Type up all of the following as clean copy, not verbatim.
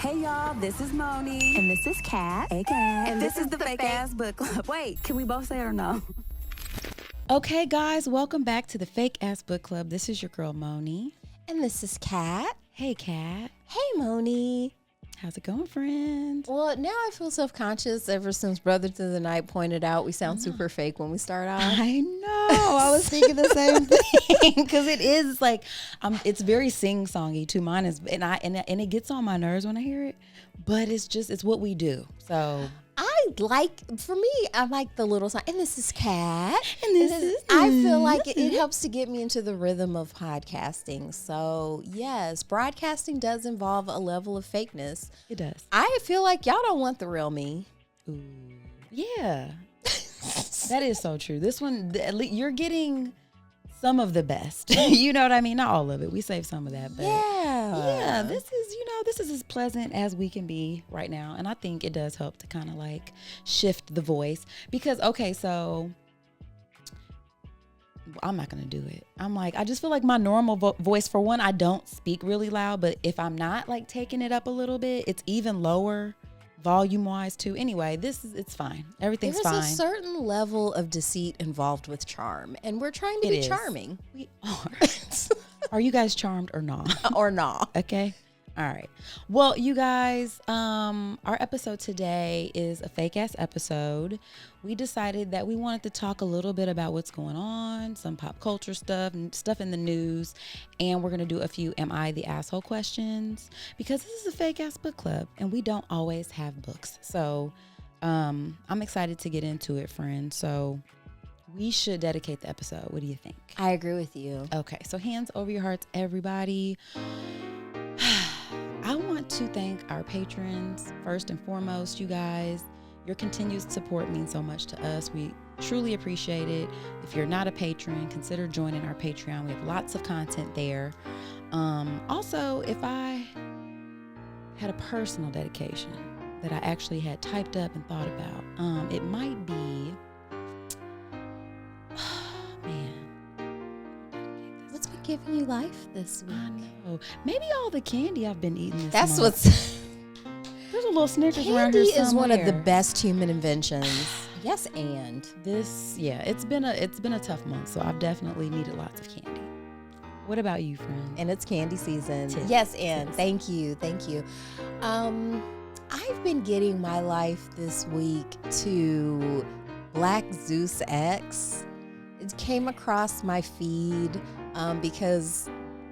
Hey y'all, this is Moni. And this is Kat. Hey Kat. And this is the Fake Ass Book Club. Wait, can we both say it or no? Okay, guys, welcome back to the Fake Ass Book Club. This is your girl, Moni. And this is Kat. Hey, Kat. Hey, Moni. How's it going, friend? Well, now I feel self-conscious ever since Brother to the Night pointed out we sound super fake when we start off. I know. I was thinking the same thing because it is like, it's very sing-songy too. Mine is, and it gets on my nerves when I hear it, but it's what we do. So For me, I like the little song. And this is Kat. And this is I feel like it helps to get me into the rhythm of podcasting. So, yes, broadcasting does involve a level of fakeness. It does. I feel like y'all don't want the real me. Ooh. Yeah. That is so true. This one, you're getting some of the best. You know what I mean? Not all of it. We save some of that. But yeah, this is as pleasant as we can be right now. And I think it does help to kind of like shift the voice. Because, okay, so I'm not going to do it. I just feel like my normal voice, for one, I don't speak really loud. But if I'm not like taking it up a little bit, it's even lower volume wise too. Anyway, it's fine. Everything's fine. There's a certain level of deceit involved with charm, and we're trying to be charming. We are. Are you guys charmed or not? Or not? Okay. All right. Well, you guys, our episode today is a fake ass episode. We decided that we wanted to talk a little bit about what's going on, some pop culture stuff in the news, and we're going to do a few Am I the Asshole questions because this is a fake ass book club and we don't always have books. So I'm excited to get into it, friend. So we should dedicate the episode. What do you think? I agree with you. Okay. So hands over your hearts, everybody. I want to thank our patrons first and foremost, you guys. Your continued support means so much to us. We truly appreciate it. If you're not a patron, consider joining our Patreon. We have lots of content there. Also, if I had a personal dedication that I actually had typed up and thought about, it might be, What's been giving you life this week? I know. Maybe all the candy I've been eating this That's month. There's a little Snickers around Candy here is one of the somewhere. best human inventions. Yes, and It's been a tough month, so I've definitely needed lots of candy. What about you, friend? and it's candy season. Tis. Yes, and Tis. thank you. I've been getting my life this week to Black Zeus X. It came across my feed because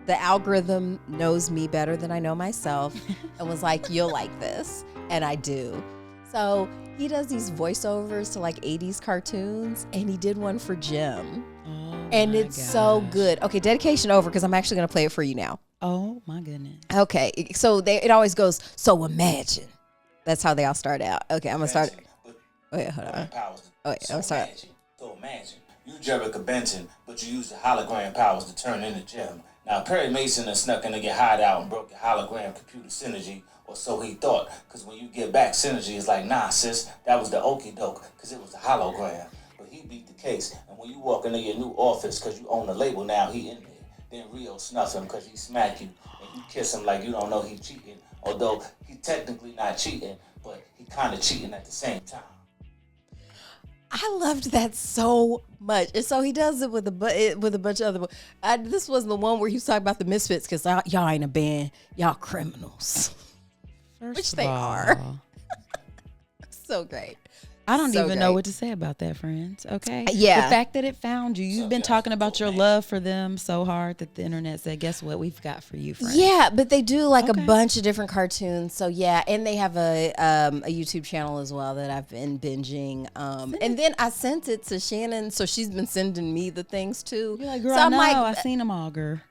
the algorithm knows me better than I know myself and was like, you'll like this. And I do. So he does these voiceovers to like 80s cartoons, and he did one for Jim. Oh, And my it's so gosh. good. Okay, dedication over because I'm actually going to play it for you now. Oh my goodness. Okay, so it always goes, so imagine. That's how they all start out. Okay, I'm going to start. Wait, hold on. Oh, wait, I'm sorry. So imagine, you Jerica Benton, but you use the hologram powers to turn into Jim. Now, Perry Mason has snuck into your hideout and broke your hologram computer synergy, or so he thought. Because when you get back, synergy is like, nah, sis, that was the okie doke, because it was a hologram. But he beat the case, and when you walk into your new office, because you own the label now, he in there. Then Rio snuffs him because he smack you, and you kiss him like you don't know he cheating. Although he technically not cheating, but he kind of cheating at the same time. I loved that so much. And so he does it with a bunch of other. This wasn't the one where he was talking about the Misfits because y'all ain't a band. Y'all criminals. Which they are. So great. I don't So even know great. what to say about that, friends. Okay. Yeah. The fact that it found you. You've been talking about your love for them so hard that the internet said, guess what? We've got for you, friend. Yeah, but they do like Okay. a bunch of different cartoons. So yeah, and they have a YouTube channel as well that I've been binging. And then I sent it to Shannon, so she's been sending me the things too. You're like, girl, so I I'm know. like, I seen them all, girl.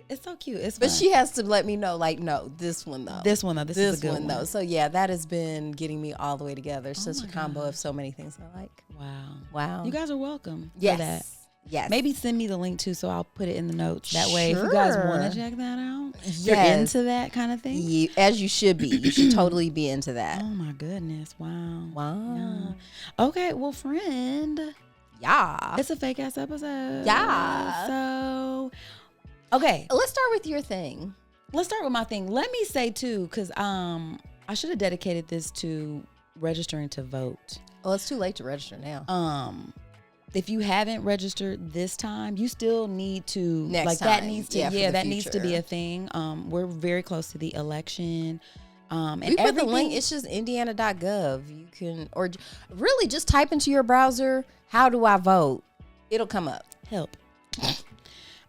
It's so cute. It's but fun. she has to let me know, like, no, this one though. This one, though. This is a good one. though. So yeah, that has been getting me all the way together. It's Oh such a my combo gosh. of so many things I like. Wow. Wow. You guys are welcome yes. for that. Yes. Maybe send me the link too, so I'll put it in the notes. That way, if you guys want to Sure. check that out, you're Yes. into that kind of thing. As you should be. You should totally be into that. Oh my goodness! Wow. Wow. Yeah. Okay, well, friend, Yeah. it's a fake ass episode. Yeah. So, okay. Let's start with your thing. let's start with my thing. Let me say too, because I should have dedicated this to registering to vote. Well, it's too late to register now. If you haven't registered this time, you still need to That needs to that needs to be a thing. We're very close to the election. And we put the link. It's just indiana.gov. You can, or really just type into your browser, how do I vote? It'll come up. Help.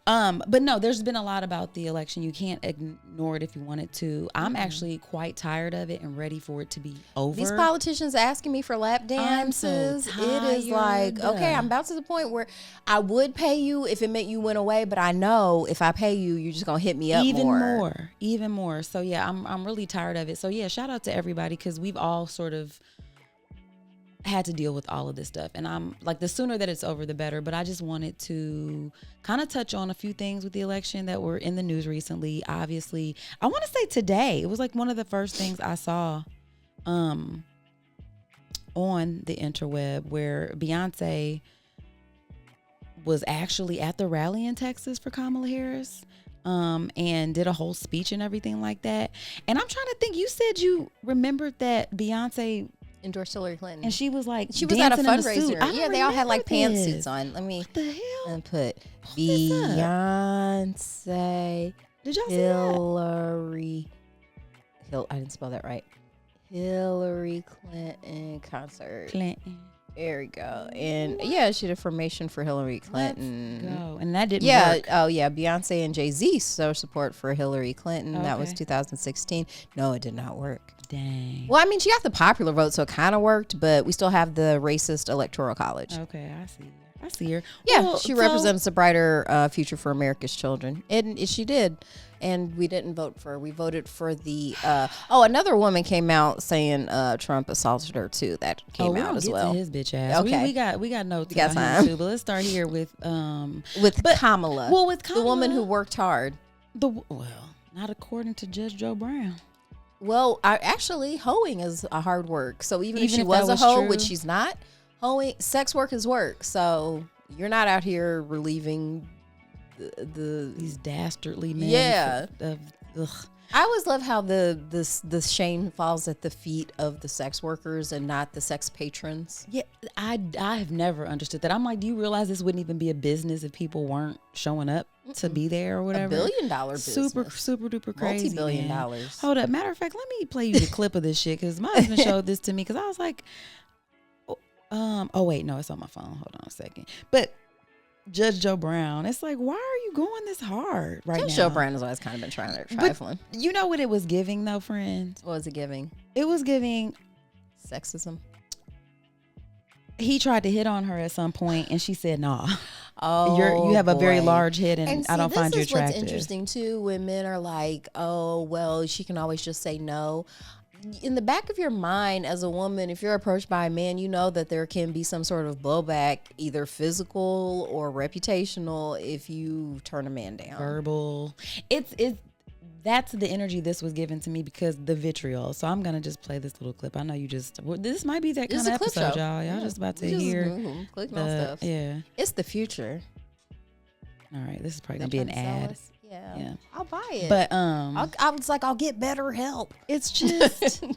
But no, there's been a lot about the election. You can't ignore it if you wanted to. I'm actually quite tired of it and ready for it to be over. These politicians asking me for lap dances. It is like, okay, I'm about to the point where I would pay you if it meant you went away, but I know if I pay you, you're just gonna hit me up even more. So yeah, I'm really tired of it. So yeah, shout out to everybody, because we've all sort of had to deal with all of this stuff, and I'm like, the sooner that it's over the better. But I just wanted to kind of touch on a few things with the election that were in the news recently. Obviously, I want to say today it was like one of the first things I saw on the interweb, where Beyonce was actually at the rally in Texas for Kamala Harris, and did a whole speech and everything like that. And I'm trying to think, you said you remembered that Beyonce endorsed Hillary Clinton, and she was at a fundraiser. Yeah, they all had like pantsuits on. Let me what the hell? And put Beyonce. Did y'all Hillary? I didn't spell that right. Hillary Clinton concert. Clinton. There we go. And yeah, she did a formation for Hillary Clinton. Let's go. And that didn't work. Oh yeah, Beyonce and Jay-Z show support for Hillary Clinton. Okay. That was 2016. No, it did not work. Dang. Well, I mean, she got the popular vote, so it kind of worked, but we still have the racist electoral college. Okay, I see her. Yeah, well, she represents a brighter future for America's children. And she did. And we didn't vote for her. We voted for the another woman came out saying Trump assaulted her too. That came out as well. To his bitch ass. Okay. We got notes. We got about time. him too, but let's start here with Kamala. Well, with Kamala, the woman who worked hard. Not according to Judge Joe Brown. Well, actually, hoeing is a hard work. So even if she if was that a hoe, true. which she's not, sex work is work. So you're not out here relieving these dastardly men. Yeah. Ugh. I always love how the shame falls at the feet of the sex workers and not the sex patrons. Yeah, I have never understood that. I'm like, do you realize this wouldn't even be a business if people weren't showing up to be there or whatever? $1 billion business. Super duper crazy. Multi-billion dollars. Hold up. Matter of fact, let me play you the clip of this shit, because my husband showed this to me, because I was like, oh wait, no, it's on my phone. Hold on a second. But Judge Joe Brown, it's like, why are you going this hard right now? Judge Joe Brown has always kind of been trying to trifling. You know what it was giving though, friends? What was it giving? It was giving sexism. He tried to hit on her at some point, and she said, "Nah, oh, you have a very boy. large head, and see, I don't find you attractive." What's interesting too, when men are like, "Oh, well, she can always just say no." In the back of your mind, as a woman, if you're approached by a man, you know that there can be some sort of blowback, either physical or reputational, if you turn a man down. Verbal. That's the energy this was given to me, because the vitriol. So I'm gonna just play this little clip. I know this might be that kind of episode, y'all. Y'all just about to hear clicking on stuff. Yeah, it's the future. All right, this is probably gonna be an ad. Yeah, I'll buy it. But I was like, I'll get better help. It's just, I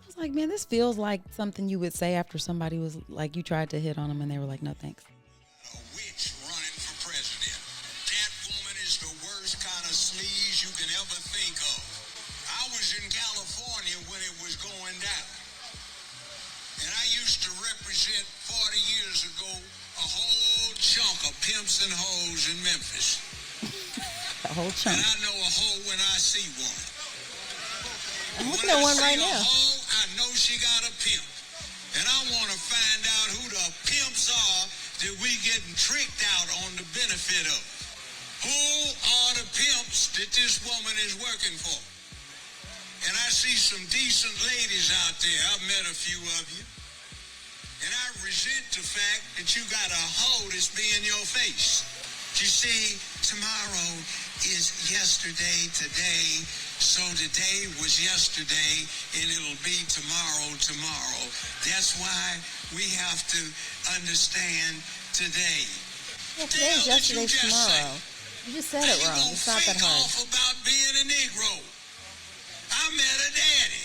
was like, man, this feels like something you would say after somebody was like, you tried to hit on them and they were like, no thanks. A witch running for president. That woman is the worst kind of sleaze you can ever think of. I was in California when it was going down, and I used to represent 40 years ago a whole chunk of pimps and hoes in Memphis. A whole chunk. And I know a hoe when I see one. I'm looking at one right now. Hoe, I know she got a pimp. And I want to find out who the pimps are that we getting tricked out on the benefit of. Who are the pimps that this woman is working for? And I see some decent ladies out there. I've met a few of you. And I resent the fact that you got a hoe that's being your face. You see, tomorrow is yesterday today, so today was yesterday, and it'll be tomorrow. That's why we have to understand today. Yeah, today is yesterday's tomorrow. You just said it wrong. It's not that hard. Off about being a Negro. I met a daddy.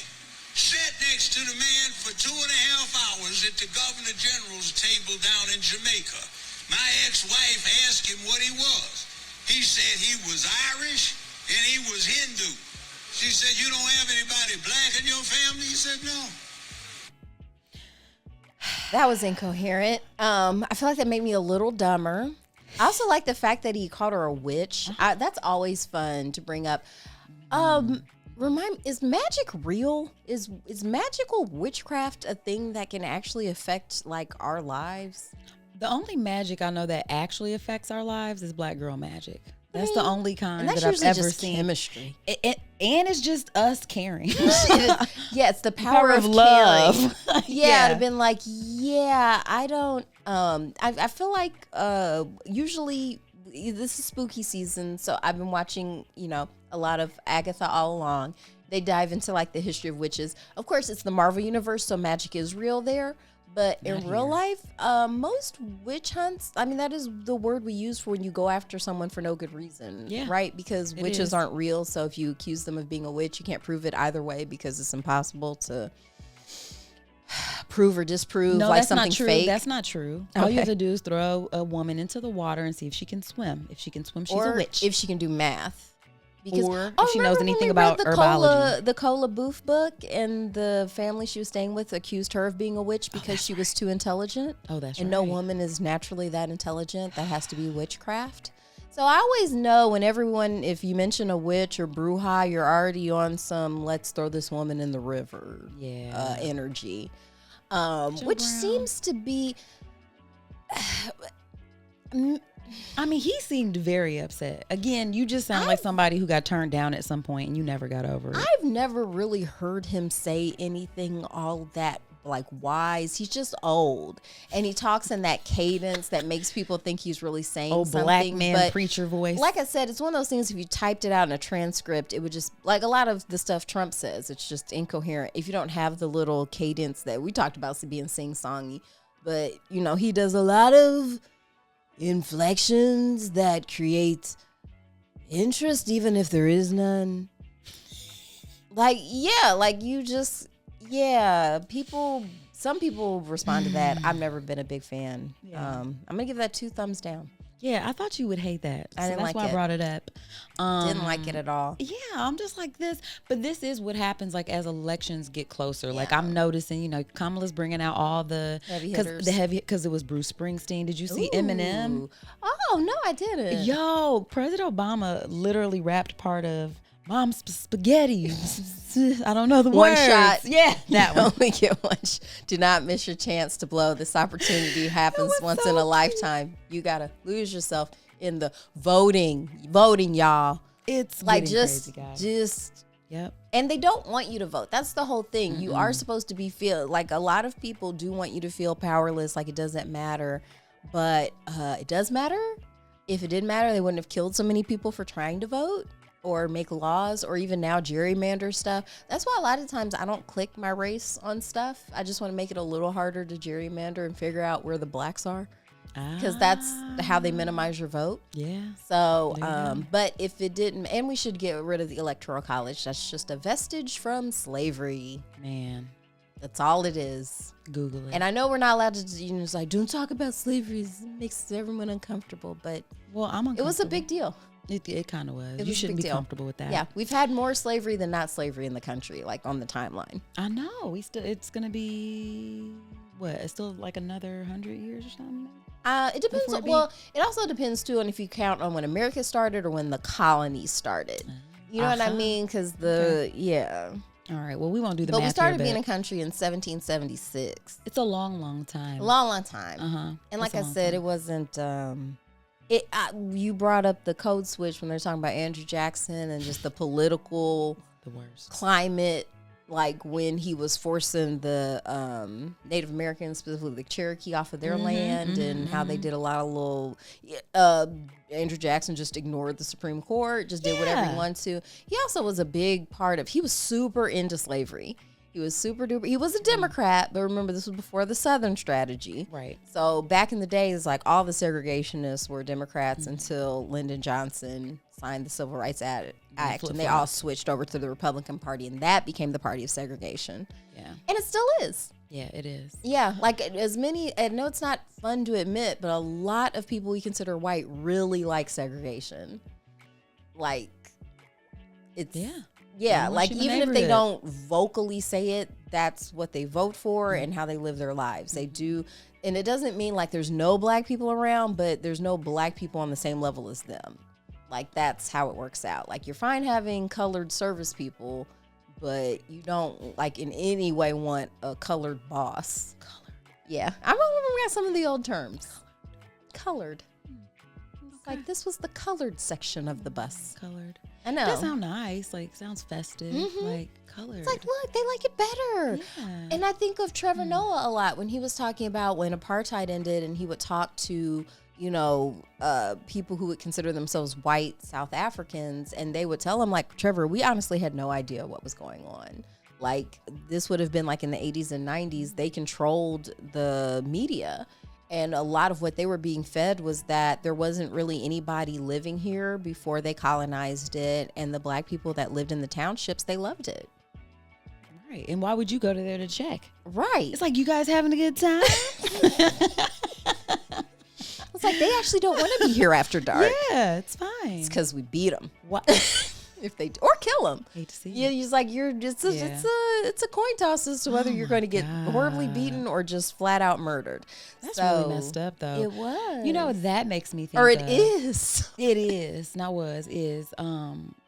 Sat next to the man for 2.5 hours at the Governor General's table down in Jamaica. My ex-wife asked him what he was. He said he was Irish and he was Hindu. She said, you don't have anybody black in your family? He said, no. That was incoherent. I feel like that made me a little dumber. I also like the fact that he called her a witch. That's always fun to bring up. Is magic real? Is magical witchcraft a thing that can actually affect like our lives? The only magic I know that actually affects our lives is black girl magic. That's the only kind that I've ever seen. Chemistry. And it's just us caring. Yeah, it's the power of love. Yeah, it'd have been like, yeah, I don't. I feel like usually this is spooky season, so I've been watching, a lot of Agatha all along. They dive into like the history of witches. Of course, it's the Marvel universe, so magic is real there. But in real life, most witch hunts, that is the word we use for when you go after someone for no good reason, right? Because witches aren't real, so if you accuse them of being a witch, you can't prove it either way because it's impossible to prove or disprove like something fake. That's not true. All you have to do is throw a woman into the water and see if she can swim. If she can swim, she's a witch. If she can do math. Because, if she knows anything about herbology. The Cola Booth book, and the family she was staying with accused her of being a witch because she was too intelligent. Oh, that's right. And no woman is naturally that intelligent. That has to be witchcraft. So I always know when if you mention a witch or bruja, you're already on some let's throw this woman in the river energy. Which seems to be... he seemed very upset. Again, you just sound like somebody who got turned down at some point and you never got over it. I've never really heard him say anything all that like wise. He's just old, and he talks in that cadence that makes people think he's really saying something. Black man but preacher voice. Like I said, it's one of those things. If you typed it out in a transcript, it would just like a lot of the stuff Trump says. It's just incoherent if you don't have the little cadence that we talked about being sing-songy. But he does a lot of inflections that create interest even if there is none. Some people respond to that. I've never been a big fan. I'm gonna give that 2 thumbs down. Yeah, I thought you would hate that. I didn't like it. That's why I brought it up. Didn't like it at all. Yeah, I'm just like this. But this is what happens like as elections get closer. Yeah. Like I'm noticing, Kamala's bringing out all the heavy hitters. Because it was Bruce Springsteen. Did you see Eminem? Oh, no, I didn't. Yo, President Obama literally rapped part of Mom's spaghetti. I don't know the one words. Shot. Yeah, that one. Only get one. Do not miss your chance to blow. This opportunity happens once in a lifetime. You gotta lose yourself in the voting, y'all. It's like crazy, guys. just. Yep. And they don't want you to vote. That's the whole thing. You are supposed to feel like a lot of people do want you to feel powerless, like it doesn't matter, but it does matter. If it didn't matter, they wouldn't have killed so many people for trying to vote or make laws or even now gerrymander stuff. That's why a lot of times I don't click my race on stuff. I just want to make it a little harder to gerrymander and figure out where the blacks are, because that's how they minimize your vote. Yeah. So, but if it didn't, and we should get rid of the Electoral College. That's just a vestige from slavery. Man. That's all it is. Google it. And I know we're not allowed to, it's like, don't talk about slavery. It makes everyone uncomfortable. But I'm uncomfortable. It was a big deal. It kind of was. You shouldn't be comfortable with that. Yeah, we've had more slavery than not slavery in the country, like on the timeline. I know. It's gonna be what? It's still like another 100 years or something. It depends. It also depends too on if you count on when America started or when the colonies started. You know what I mean? Because All right. Well, we won't do the math. But we started being a country in 1776. It's a long, long time. Long time. And like I said, it wasn't. You brought up the code switch when they're talking about Andrew Jackson and just the political climate, like when he was forcing the Native Americans, specifically the Cherokee, off of their land, and how they did a lot of little. Andrew Jackson just ignored the Supreme Court, just did whatever he wanted to. He also was a big part of. He was super into slavery. He was super duper. He was a Democrat, but remember, this was before the Southern strategy. Right. So back in the days, like all the segregationists were Democrats until Lyndon Johnson signed the Civil Rights Act, and they all switched over to the Republican Party, and that became the party of segregation. Yeah. And it still is. Yeah, it is. Yeah, like as many, I know it's not fun to admit, but a lot of people we consider white really like segregation. Like, it's... Yeah, like even if they don't vocally say it, that's what they vote for and how they live their lives. They do, and it doesn't mean like there's no black people around, but there's no black people on the same level as them. Like that's how it works out. Like you're fine having colored service people, but you don't like in any way want a colored boss. Colored. Yeah, I remember some of the old terms. Colored. Like this was the colored section of the bus. Colored. I know. That sounds nice. Like sounds festive. Like colored. It's like, look, they like it better. Yeah. And I think of Trevor Noah a lot when he was talking about when apartheid ended, and he would talk to, you know, people who would consider themselves white South Africans, and they would tell him like, Trevor, we honestly had no idea what was going on. Like this would have been like in the 80s and 90s. They controlled the media. And a lot of what they were being fed was that there wasn't really anybody living here before they colonized it. And the black people that lived in the townships, they loved it. Right. And why would you go to there to check? Right. It's like, you guys having a good time? It's like, they actually don't want to be here after dark. Yeah, it's fine. It's because we beat them. What? If they or kill them. Hate to see Yeah, it. he's like, it's a coin toss as to whether you're going to get horribly beaten or just flat out murdered. That's So, really messed up, though. It was. You know, that makes me think or it of- is. It is, not was, is.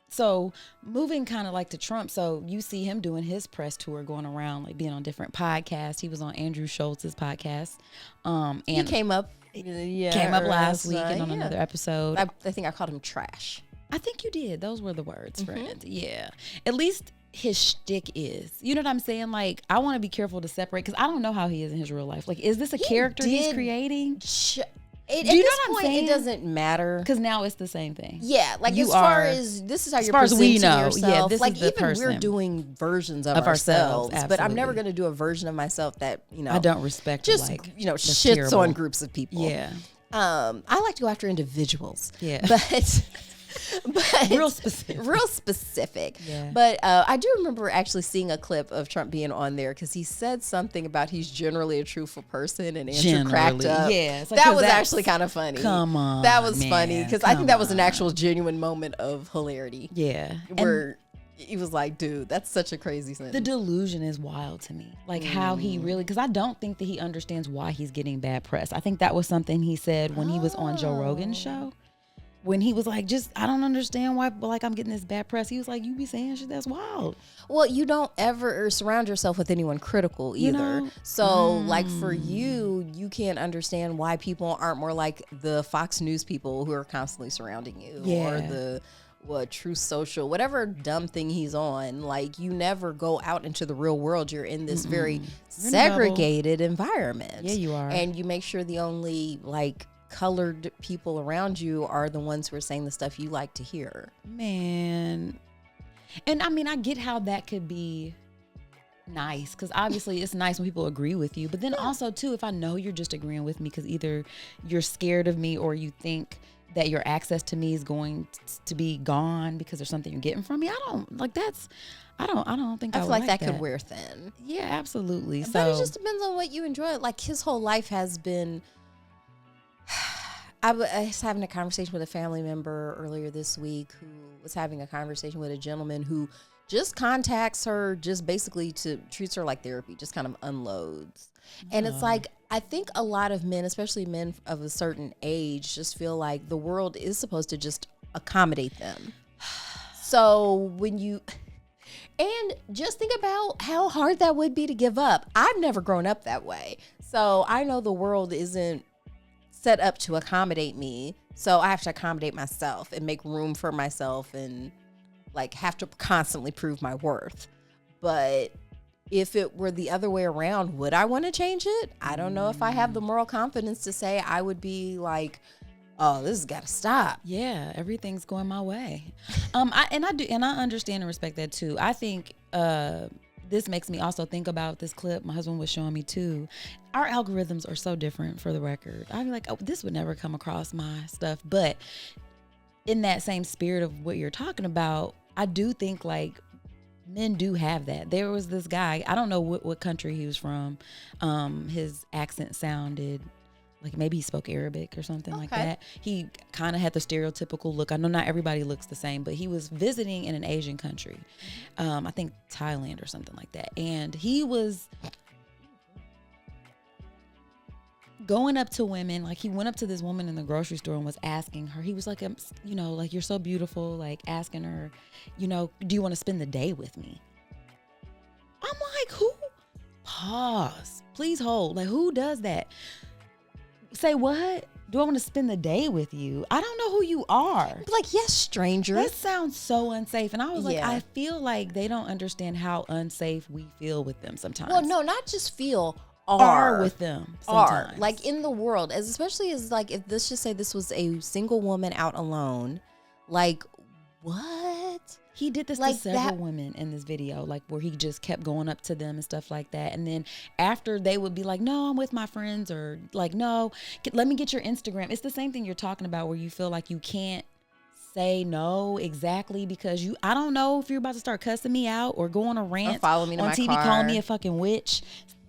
So moving kind of like to Trump. So you see him doing his press tour, going around, like being on different podcasts. He was on Andrew Schultz's podcast. And He came up last week and on another episode. I think I called him trash. I think you did. Those were the words, friend. Yeah. At least his shtick is. You know what I'm saying? Like, I want to be careful to separate because I don't know how he is in his real life. Like, is this a character he's creating? At Do you know this what I'm point, saying? it doesn't matter. Because now it's the same thing. Yeah, like You as far are- as this is how as you're far as we presenting know, yourself. yeah, this like is the even we're person. doing versions of ourselves, but I'm never absolutely. going to do a version of myself that I don't respect. just like, that's shits terrible. on groups of people. Yeah. I like to go after individuals. Yeah. But Real specific. real specific. Yeah. But I do remember actually seeing a clip of Trump being on there because he said something about he's generally a truthful person, and Andrew cracked Generally, up. yeah. It's like, that 'cause was that's- actually kind of funny. Come on, that was man, funny because I think come that was an on. actual genuine moment of hilarity. Yeah. Where he was like, dude, that's such a crazy sentence. The delusion is wild to me. Like how he really, because I don't think that he understands why he's getting bad press. I think that was something he said when he was on Joe Rogan's show. When he was like, I don't understand why, like, I'm getting this bad press. He was like, you be saying shit that's wild. Well, you don't ever surround yourself with anyone critical either. know? So, like for you can't understand why people aren't more like the Fox News people who are constantly surrounding you, Yeah. or the Truth Social, whatever dumb thing he's on. Like you never go out into the real world. You're in this very in a segregated environment. Yeah, you are. And you make sure the only like colored people around you are the ones who are saying the stuff you like to hear. Man. And I mean, I get how that could be nice because obviously it's nice when people agree with you. But then also, too, if I know you're just agreeing with me because either you're scared of me or you think that your access to me is going to be gone because there's something you're getting from me, I don't like that's. I don't think I feel would like that that could wear thin. Yeah, absolutely. But So it just depends on what you enjoy. Like his whole life has been. I was having a conversation with a family member earlier this week who was having a conversation with a gentleman who just contacts her, just basically treats her like therapy, just kind of unloads. And it's like, I think a lot of men, especially men of a certain age, just feel like the world is supposed to just accommodate them. So and just think about how hard that would be to give up. I've never grown up that way. So I know the world isn't set up to accommodate me. So I have to accommodate myself and make room for myself and like have to constantly prove my worth. But if it were the other way around, would I want to change it? I don't know if I have the moral confidence to say I would be like, oh, this has got to stop. yeah, everything's going my way. I understand and respect that too. I think this makes me also think about this clip my husband was showing me too. Our algorithms are so different, for the record. I'd be like, oh, this would never come across my stuff. But in that same spirit of what you're talking about, I do think like men do have that. There was this guy, I don't know what country he was from. His accent sounded like maybe he spoke Arabic or something like that. He kind of had the stereotypical look. I know not everybody looks the same, but he was visiting in an Asian country. I think Thailand or something like that. And he was going up to women. Like he went up to this woman in the grocery store and was asking her. He was like, you know, like, you're so beautiful. Like asking her, you know, do you want to spend the day with me? I'm like, who? Pause. Please hold. Like, who does that? Say what? Do I want to spend the day with you? I don't know who you are. Like, yes, stranger. That sounds so unsafe. And I was like, Yeah. I feel like they don't understand how unsafe we feel with them sometimes. Well, no, not just feel, are with them sometimes. like in the world, as especially as like, if let's just say this was a single woman out alone, like what? He did this like to several that- women in this video, like where he just kept going up to them and stuff like that. And then after they would be like, no, I'm with my friends, or like, no, let me get your Instagram. It's the same thing you're talking about where you feel like you can't say no exactly because I don't know if you're about to start cussing me out or go on a rant follow me to on my TV car. calling me a fucking witch,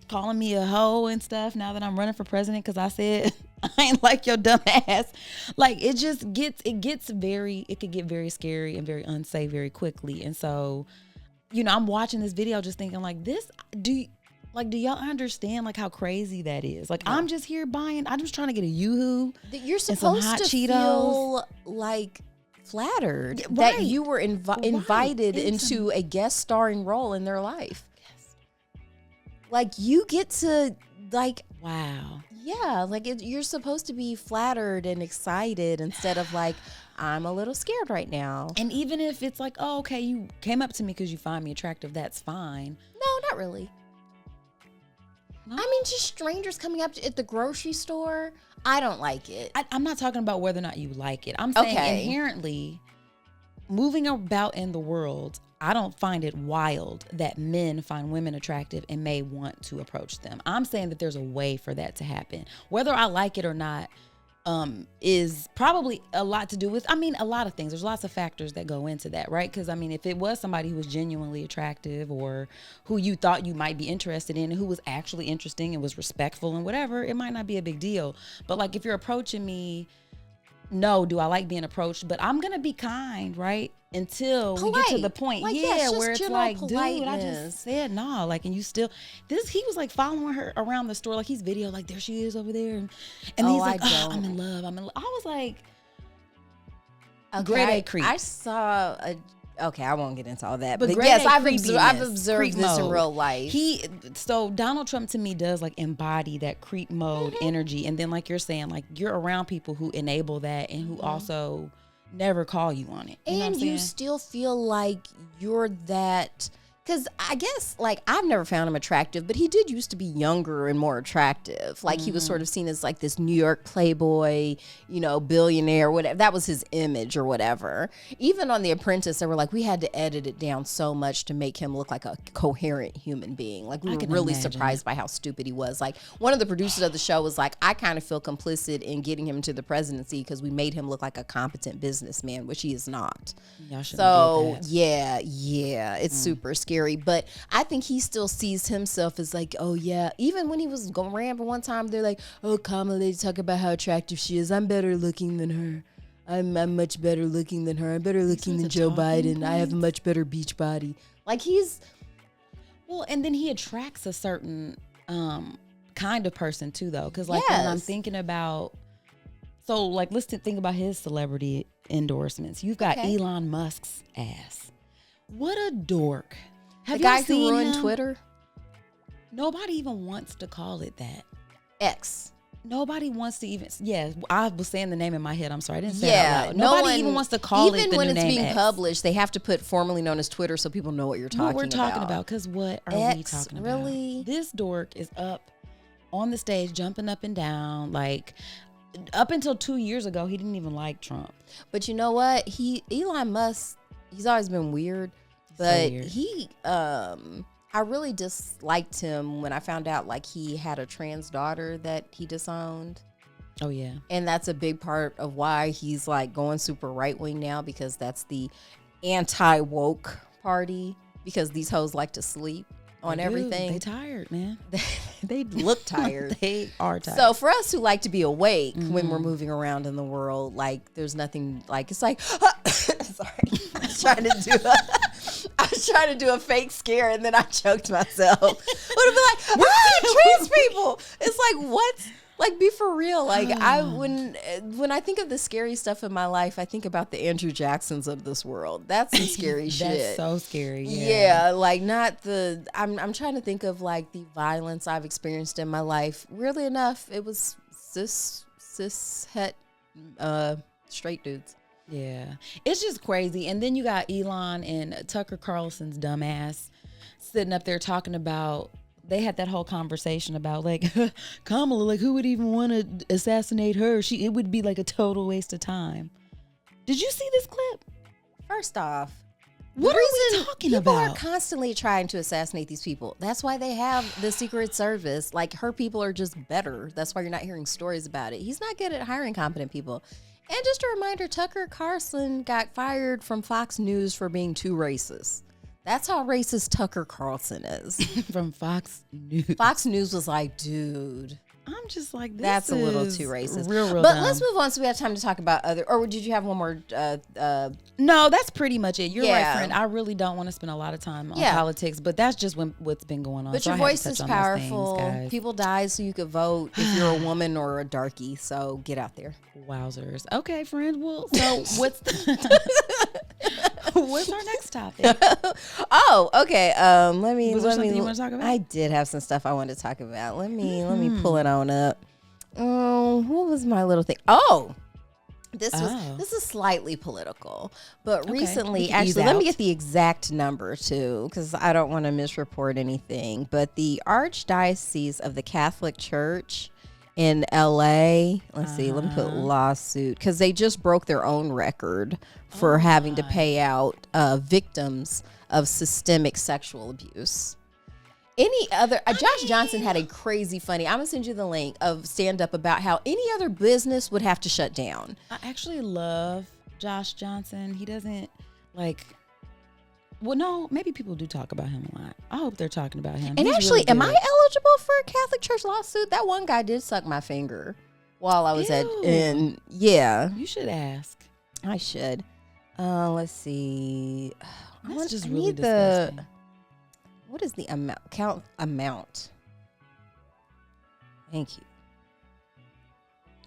calling me a hoe and stuff now that I'm running for president because I said I ain't like your dumb ass. Like it could get very scary and very unsafe very quickly. And so, you know, I'm watching this video just thinking like do y'all understand like how crazy that is? Like I'm just here I'm just trying to get a Yoo-hoo. You're some supposed hot to Cheetos. feel like flattered Right. that you were invited into a guest starring role in their life. Yes. Like you get to like, Wow. yeah, like you're supposed to be flattered and excited instead of like, I'm a little scared right now. And even if it's like, oh, okay, you came up to me because you find me attractive, that's fine. No, not really. No? I mean, just strangers coming up at the grocery store. I don't like it. I'm not talking about whether or not you like it. I'm saying inherently, moving about in the world, I don't find it wild that men find women attractive and may want to approach them. I'm saying that there's a way for that to happen. Whether I like it or not is probably a lot to do with, I mean, a lot of things. There's lots of factors that go into that, right? Because, I mean, if it was somebody who was genuinely attractive or who you thought you might be interested in, who was actually interesting and was respectful and whatever, it might not be a big deal. But, like, if you're approaching me, no, do I like being approached? But I'm going to be kind, right? Until we get to the point, like, yes, where it's general like, dude, I politeness. just said nah, like, and you still, he was like following her around the store, like he's video, like there she is over there, and he's like, oh, I'm in love. I was like, grade A creep. I saw okay, I won't get into all that, But but grade yes, A I've creepiness, observed creep this in mode. real life. So Donald Trump to me does like embody that creep mode energy, and then like you're saying, like you're around people who enable that and who also never call you on it. You know what I'm and you saying? still feel like you're that, because I guess like I've never found him attractive, but he did used to be younger and more attractive. Like he was sort of seen as like this New York playboy, you know, billionaire, whatever. That was his image or whatever. Even on The Apprentice, they were like, we had to edit it down so much to make him look like a coherent human being. Like we were can really imagine. surprised by how stupid he was. Like one of the producers of the show was like, I kind of feel complicit in getting him to the presidency because we made him look like a competent businessman, which he is not. Y'all shouldn't So do that. yeah, it's super scary. But I think he still sees himself as like, oh yeah. Even when he was going rampant one time, they're like, oh, Kamala, talk about how attractive she is. I'm better looking than her. I'm much better looking than her. I'm better looking than Joe Biden. I have a much better beach body. Like he's Well, and then he attracts a certain kind of person too, though. Because like when I'm Yes. thinking about, so like let's think about his celebrity endorsements. You've got Okay. Elon Musk's ass. What a dork! Have the y'all guy who seen ruined him? Twitter. Nobody even wants to call it that. X. Nobody wants to even. Yeah, I was saying the name in my head. I'm sorry, I didn't say it Yeah, out loud. Nobody even wants to call it even the when new it's name being X. published. They have to put formerly known as Twitter so people know what you're talking about. What we're talking about, because what are we X, talking about? really? This dork is up on the stage, jumping up and down. Like, up until 2 years ago, he didn't even like Trump. But you know what? Elon Musk, he's always been weird. But weird. he I really disliked him when I found out like he had a trans daughter that he disowned. Oh yeah. And that's a big part of why he's like going super right wing now, because that's the anti-woke party, because these hoes like to sleep on everything. They tired, man. They look tired. They are tired. So for us who like to be awake when we're moving around in the world, like there's nothing like, it's like, sorry, I was trying to do a fake scare and then I choked myself. But it'd be like, trans people. It's like, what? Like, be for real. Like, when I think of the scary stuff in my life, I think about the Andrew Jacksons of this world. That's some scary shit. That's so scary. Yeah, like not the. I'm trying to think of like the violence I've experienced in my life. Weirdly enough, it was cis het straight dudes. Yeah, it's just crazy. And then you got Elon and Tucker Carlson's dumbass sitting up there talking about. They had that whole conversation about like Kamala, like who would even want to assassinate her? It would be like a total waste of time. Did you see this clip? First off, what are we talking people about? People are constantly trying to assassinate these people. That's why they have the Secret Service. Like, her people are just better. That's why you're not hearing stories about it. He's not good at hiring competent people. And just a reminder, Tucker Carlson got fired from Fox News for being too racist. That's how racist Tucker Carlson is. From Fox News. Fox News was like, dude. I'm just like, that's a little too racist. Real but dumb. Let's move on so we have time to talk about other, or did you have one more? No, that's pretty much it. You're yeah. right, friend. I really don't want to spend a lot of time on politics, but that's just what's been going on. But so your voice is powerful. People die so you could vote if you're a woman or a darkie. So get out there. Wowzers. Okay, friend. Well, so what's our next topic? Oh, okay. Let me. Was there something you want to talk about? I did have some stuff I wanted to talk about. Let me pull it on up. What was my little thing? Oh, this is slightly political, but recently, actually, let me get the exact number too, because I don't want to misreport anything. But the Archdiocese of the Catholic Church in LA, let's see, let me put lawsuit, because they just broke their own record for having to pay out victims of systemic sexual abuse. Any other, Josh Johnson had a crazy funny, I'm gonna send you the link of stand up about how any other business would have to shut down. I actually love Josh Johnson. He doesn't like, well, no, maybe people do talk about him a lot. I hope they're talking about him. And He's actually, really am good. I eligible for a Catholic Church lawsuit? That one guy did suck my finger while I was yeah. You should ask. I should. Let's see. That's just really disgusting. What is the amount? Amount. Thank you.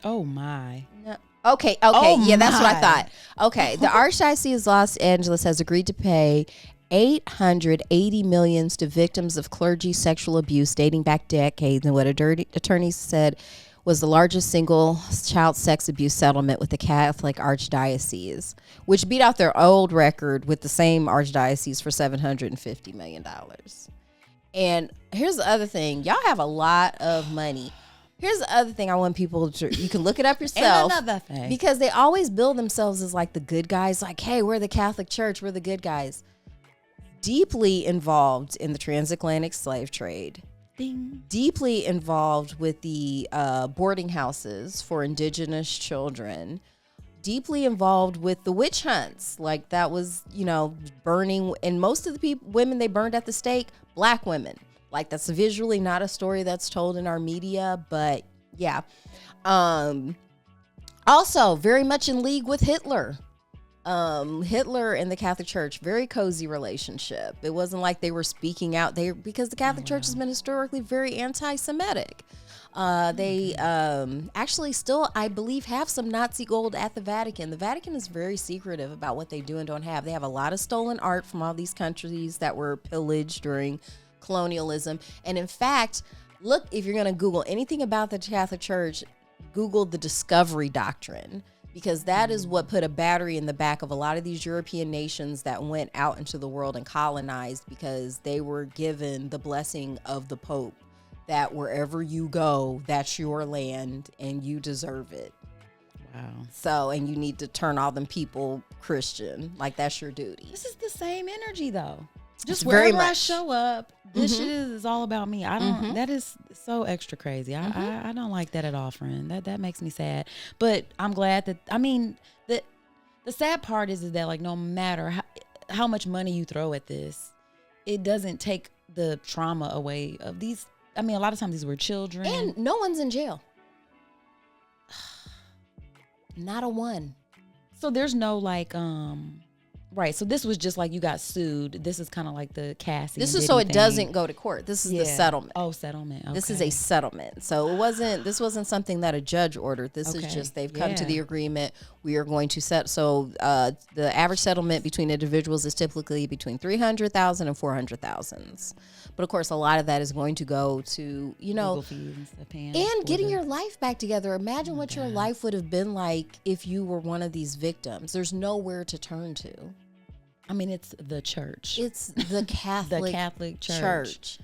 Oh my. No. Okay. Yeah, that's what I thought. Okay. The Archdiocese of Los Angeles has agreed to pay $880 million to victims of clergy sexual abuse dating back decades, and what attorneys said was the largest single child sex abuse settlement with the Catholic Archdiocese, which beat out their old record with the same Archdiocese for $750 million. And here's the other thing. Y'all have a lot of money. Here's the other thing I want people to, you can look it up yourself. And another thing. Because they always build themselves as like the good guys. Like, hey, we're the Catholic Church. We're the good guys. Deeply involved in the transatlantic slave trade. Ding. Deeply involved with the boarding houses for indigenous children. Deeply involved with the witch hunts. Like that was, burning. And most of the women they burned at the stake, Black women. Like that's visually not a story that's told in our media, but yeah. Also very much in league with Hitler. Hitler and the Catholic Church, very cozy relationship. It wasn't like they were speaking out there because the Catholic Church has been historically very anti-Semitic. They actually still, I believe, have some Nazi gold at the Vatican. The Vatican is very secretive about what they do and don't have. They have a lot of stolen art from all these countries that were pillaged during colonialism. And in fact, look, if you're going to Google anything about the Catholic Church, Google the Discovery Doctrine. Because that is what put a battery in the back of a lot of these European nations that went out into the world and colonized, because they were given the blessing of the Pope that wherever you go, that's your land and you deserve it. Wow. So, and you need to turn all them people Christian. Like that's your duty. This is the same energy though. just very wherever I much. show up, this shit is all about me. I don't. That is so extra crazy. I don't like that at all, friend. That makes me sad. But I'm glad that. I mean, the sad part is that like no matter how much money you throw at this, it doesn't take the trauma away of these. I mean, a lot of times these were children, And no one's in jail. Not a one. so there's no like right. So this was just like you got sued. This is kind of like the Cassie. This and is so Diddy it thing. doesn't go to court. This is the settlement. Oh, settlement. Okay. This is a settlement. So this wasn't something that a judge ordered. This is Okay. just they've come to Yeah. the agreement. We are going to set. So the average settlement between individuals is typically between 300,000 and 400,000. But of course, a lot of that is going to go to, legal fees and stuff. and getting your life back together. Imagine what your life would have been like if you were one of these victims. There's nowhere to turn to. I mean, it's the church. It's the Catholic, the Catholic Church.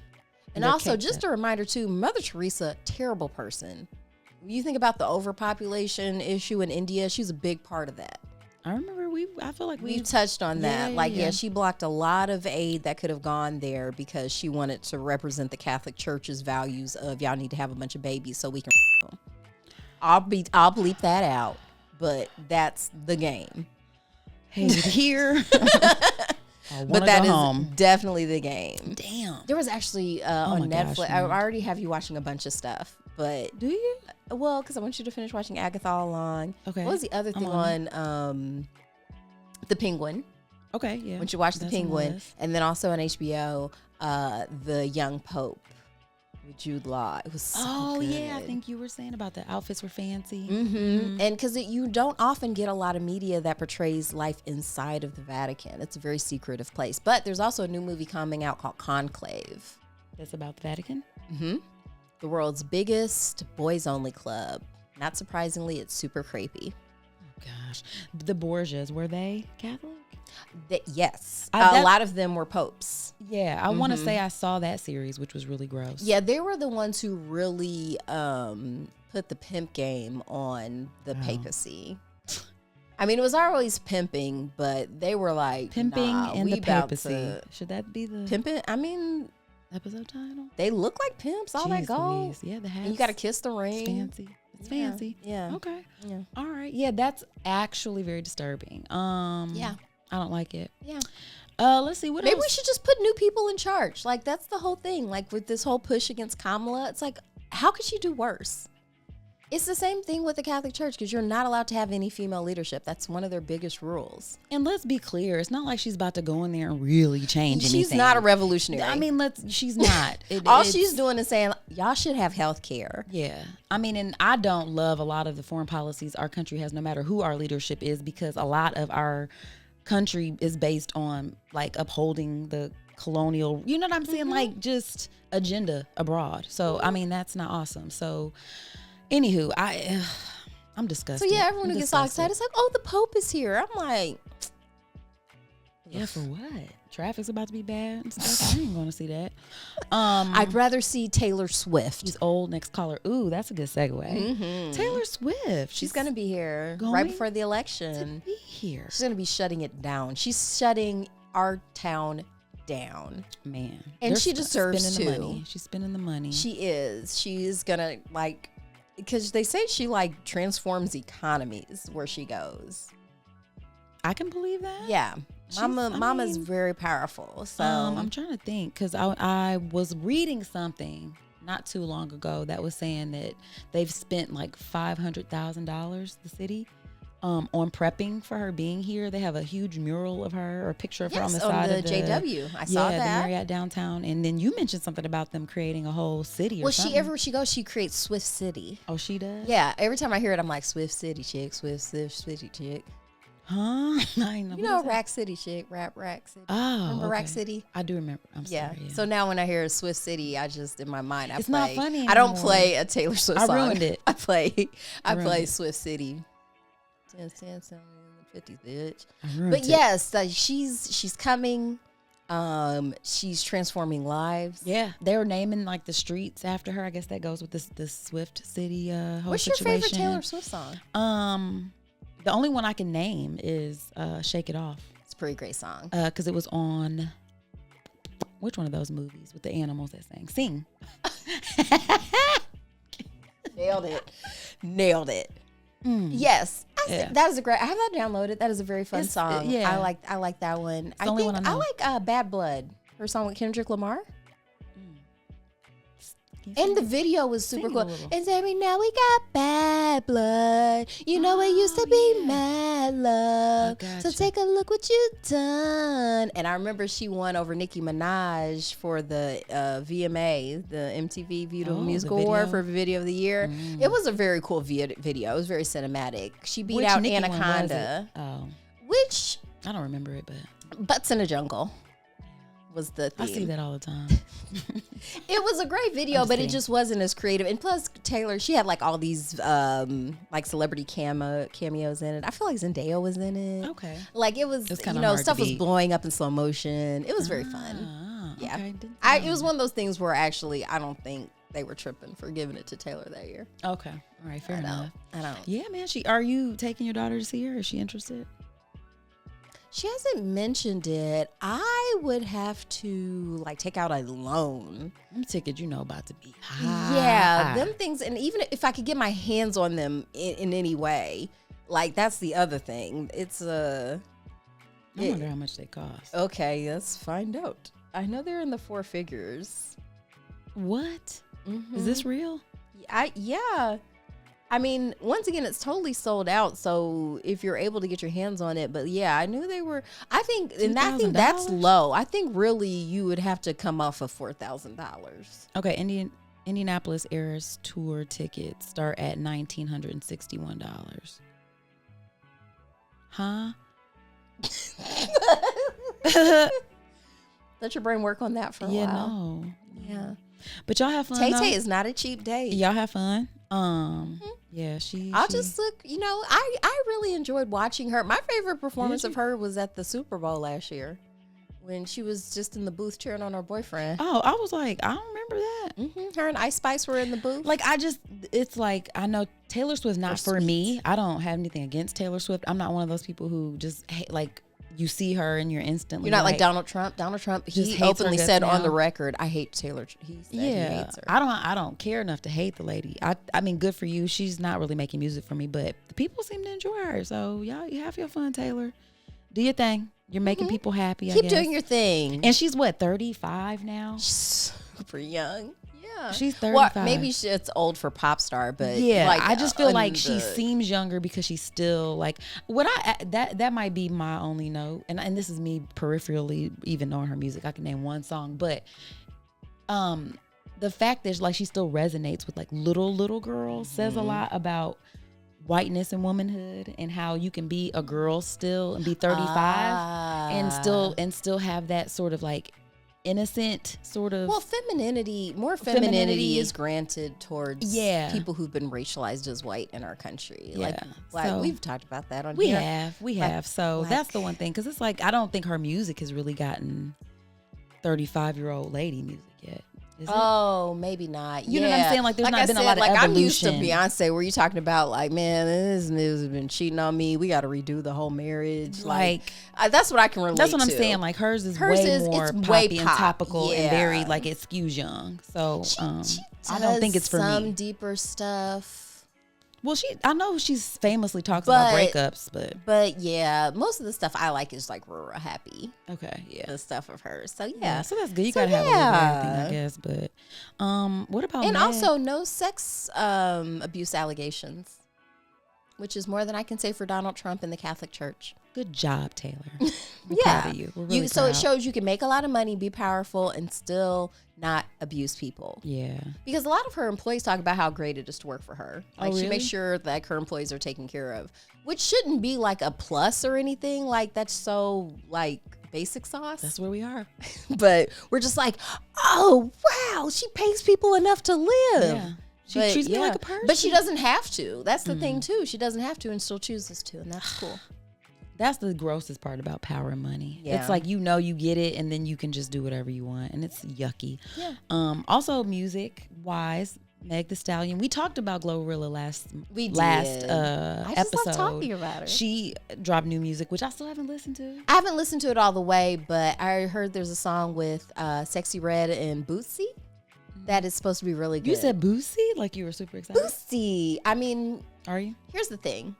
And The also, Catholic- just a reminder too, Mother Teresa, terrible person. You think about the overpopulation issue in India, she's a big part of that. I remember I feel like We've touched on that. Yeah. She blocked a lot of aid that could have gone there because she wanted to represent the Catholic Church's values of y'all need to have a bunch of babies so we can them. I'll bleep that out, but that's the game. Hey, here. But that is definitely the game. Damn. There was actually on Netflix. I already have you watching a bunch of stuff, but Do you? well, because I want you to finish watching Agatha all along. Okay. What was the other thing on The Penguin? Okay, yeah. When you watch The That's on the Penguin, list. and then also on HBO, The Young Pope with Jude Law. It was so good. Yeah, I think you were saying about the outfits were fancy. Mm-hmm. And because you don't often get a lot of media that portrays life inside of the Vatican. It's a very secretive place. But there's also a new movie coming out called Conclave. That's about the Vatican. Mm-hmm. The world's biggest boys-only club. Not surprisingly, it's super creepy. Oh gosh, the Borgias, were they Catholic? Yes. I- A lot of them were popes. Yeah, I want to say I saw that series, which was really gross. Yeah, they were the ones who really put the pimp game on the papacy. I mean, it was always pimping, but they were like Pimping and we the about papacy. to Should that be the pimping. I mean, episode title? they look like pimps. All that Jeez gold. Louise. Yeah, the hats. And you got to kiss the It's ring. fancy. It's fancy. Yeah. Okay. Yeah. All right. Yeah, that's actually very disturbing. Yeah. I don't like it. Yeah. Let's see what Maybe else. we should just put new people in charge. Like, that's the whole thing. Like, with this whole push against Kamala, it's like, how could you do worse? It's the same thing with the Catholic Church because you're not allowed to have any female leadership. That's one of their biggest rules. And let's be clear, it's not like she's about to go in there and really change anything. She's not a revolutionary. I mean, she's not. All she's doing is saying, y'all should have health care. Yeah. I mean, and I don't love a lot of the foreign policies our country has, no matter who our leadership is, because a lot of our country is based on like upholding the colonial, you know what I'm saying? Like just agenda abroad. So, I mean, that's not awesome. So, anywho, I'm disgusted. So, yeah, everyone I'm who gets all disgusted. excited, it's like, oh, the Pope is here. I'm like, Yeah, for what? Traffic's about to be bad and stuff. I ain't going to see that. I'd rather see Taylor Swift. She's old. Next caller. Ooh, that's a good segue. Taylor Swift. She's going to be here going right before the election. be here. She's going to be shutting it down. She's shutting our town down. Man. And They're she deserves spending to. the money. She's spending the money. She is. She's going to, like, because they say she, like, transforms economies where she goes. I can believe that. Yeah. Mama's mean, very powerful. So I'm trying to think because I was reading something not too long ago that was saying that they've spent like $500,000, the city, on prepping for her being here. They have a huge mural of her or a picture of her on the side of the JW. I saw the that. Marriott downtown. And then you mentioned something about them creating a whole city or Well, something. everywhere she goes, she creates Swift City. Oh, she does? Yeah, every time I hear it, I'm like, Swift City chick, Swift City chick. Huh? I ain't know. You What know, is that? Rack City chick, Rack City. Oh, Remember Rack okay. City? I do remember. I'm Yeah. sorry. Yeah. So now when I hear Swift City, I just in my mind It's not play. funny I don't anymore. play a Taylor Swift I song. ruined it. I play ruined it. Swift City. 10, 50s, bitch. I ruined But it. yes, she's coming. She's transforming lives. Yeah, they were naming like the streets after her. I guess that goes with this Swift City whole What's your situation. favorite Taylor Swift song? The only one I can name is "Shake It Off" It's a pretty great song. because it was on which one of those movies with the animals that sang? Sing. Nailed it. Yes, that is a great. I have that downloaded. That is a very fun song. Yeah, I like that one. the only one I know. like Bad Blood, her song with Kendrick Lamar. And the video was super cool. And every now we got bad blood. You know it used to be mad love. So take a look what you done. And I remember she won over Nicki Minaj for the VMA, the MTV Video Music Award for Video of the Year. It was a very cool video. It was very cinematic. She beat out Nicki Anaconda. Which I don't remember it, but Butts in a Jungle was the theme. I see that all the time. It was a great video, but it just wasn't as creative. And plus, Taylor, she had like all these like celebrity cameos in it. I feel like Zendaya was in it. Okay. Like it was you know, stuff was blowing up in slow motion. It was very fun. Yeah. Okay. It was one of those things where actually I don't think they were tripping for giving it to Taylor that year. Okay. All right. Fair enough. I don't. Yeah, man. Are you taking your daughter to see her? Is she interested? She hasn't mentioned it. I would have to like take out a loan. Them tickets, about to be high. Yeah, them things. And even if I could get my hands on them in any way, like that's the other thing. It's I wonder how much they cost. Okay, let's find out. I know they're in the 4 figures. What? Is this real? Yeah. I mean, once again, it's totally sold out. So if you're able to get your hands on it, but yeah, I knew they were. I think that's low. I think really you would have to come off of $4,000. Okay, Indianapolis Eras tour tickets start at $1,961. Huh? Let your brain work on that for a while. No. Yeah. But y'all have fun. Tay is not a cheap date. Y'all have fun. Yeah, I'll just look, I really enjoyed watching her. My favorite performance of her was at the Super Bowl last year when she was just in the booth cheering on her boyfriend. Oh, I was like, I don't remember that. Her and Ice Spice were in the booth. Like, it's like, I know Taylor Swift's not for me. I don't have anything against Taylor Swift. I'm not one of those people who just hate, like, you see her and you're instantly. You're not like Donald Trump. Donald Trump, he openly said on the record, "I hate Taylor." He said he hates her. I don't care enough to hate the lady. I mean, good for you. She's not really making music for me, but the people seem to enjoy her. So y'all, you have your fun, Taylor. Do your thing. You're making people happy. Keep doing your thing. And she's what, 35 now? Super young. Yeah, she's 35. Well, maybe it's old for pop star, but yeah, like, I just feel like she seems younger because she's still like that might be my only note, and this is me peripherally even knowing her music. I can name one song, but the fact that like she still resonates with like little girls says a lot about whiteness and womanhood and how you can be a girl still and be 35 and still have that sort of like innocent sort of. Well, femininity is granted towards people who've been racialized as white in our country. Yeah. Like we've talked about that on we here. We have. So that's the one thing, because it's like I don't think her music has really gotten 35-year-old lady music yet. Maybe not. You know what I'm saying? Like there's not been a lot of evolution. I'm used to Beyonce, where you talking about like, man, this news has been cheating on me. We got to redo the whole marriage. Like that's what I can relate to. That's what I'm saying. Like hers is way more poppy and topical and very like it skews young. So I don't think it's for me. Some deeper stuff. Well, I know she's famously talks about breakups, but yeah, most of the stuff I like is like real happy. Okay, yeah, the stuff of hers. So yeah, so that's good. You gotta have a little bit of everything, I guess. But what about also no sex abuse allegations, which is more than I can say for Donald Trump and the Catholic Church. Good job, Taylor. We're proud of you. We're really so it shows you can make a lot of money, be powerful, and still not abuse people. Yeah. Because a lot of her employees talk about how great it is to work for her. Like really? She makes sure that her employees are taken care of, which shouldn't be like a plus or anything. Like that's so like basic sauce. That's where we are. But we're just like, oh wow, she pays people enough to live. Yeah. She treats me like a person. But she doesn't have to. That's the thing too. She doesn't have to and still chooses to, and that's cool. That's the grossest part about power and money. Yeah. It's like, you get it and then you can just do whatever you want, and it's yucky. Yeah. Also music wise, Meg the Stallion. We talked about Glorilla last I just episode. love talking about her. She dropped new music, which I still haven't listened to. I haven't listened to it all the way, but I heard there's a song with Sexy Red and Bootsy that is supposed to be really good. You said Boosie? Like you were super excited? Bootsy. I mean, Are you? here's the thing.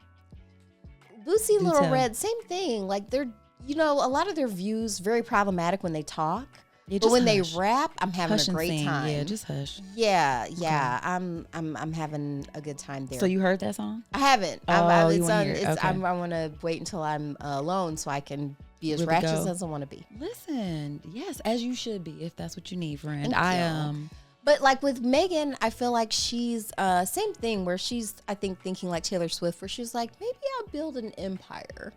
Bootsy, Do Little tell. Red, same thing. Like they're, a lot of their views very problematic when they talk. Yeah, But just when hush. they rap, I'm having Hush a and great sing. time. Yeah, just hush. Yeah. I'm having a good time there. So you heard that song? I haven't. Oh, it's you wanna on. hear it. It's, Okay. I want to wait until I'm alone so I can be as Really ratchet go. as I want to be. Listen, yes, as you should be, if that's what you need, friend. Thank you. But like with Megan, I feel like she's same thing where she's, I think, thinking like Taylor Swift, where she's like, maybe I'll build an empire.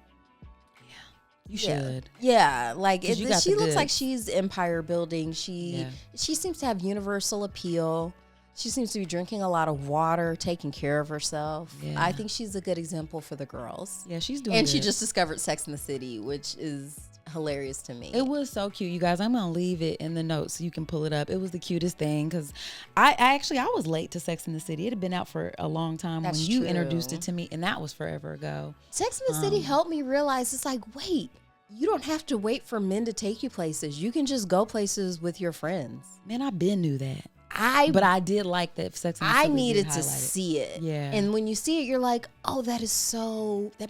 You Yeah. should. Yeah, like 'Cause you got she the looks like goods. she's empire building. She Yeah. seems to have universal appeal. She seems to be drinking a lot of water, taking care of herself. Yeah. I think she's a good example for the girls. Yeah, she's doing And good. she just discovered Sex in the City, which is hilarious to me. It was so cute, you guys. I'm gonna leave it in the notes so you can pull it up. It was the cutest thing because I was late to Sex in the City. It had been out for a long time That's when you true. introduced it to me, and that was forever ago. Sex in the City helped me realize it's like, wait, you don't have to wait for men to take you places. You can just go places with your friends. Man, I been knew that, I but I did like that Sex in the City. I did needed to highlight it. see it. Yeah. And when you see it, you're like, oh, that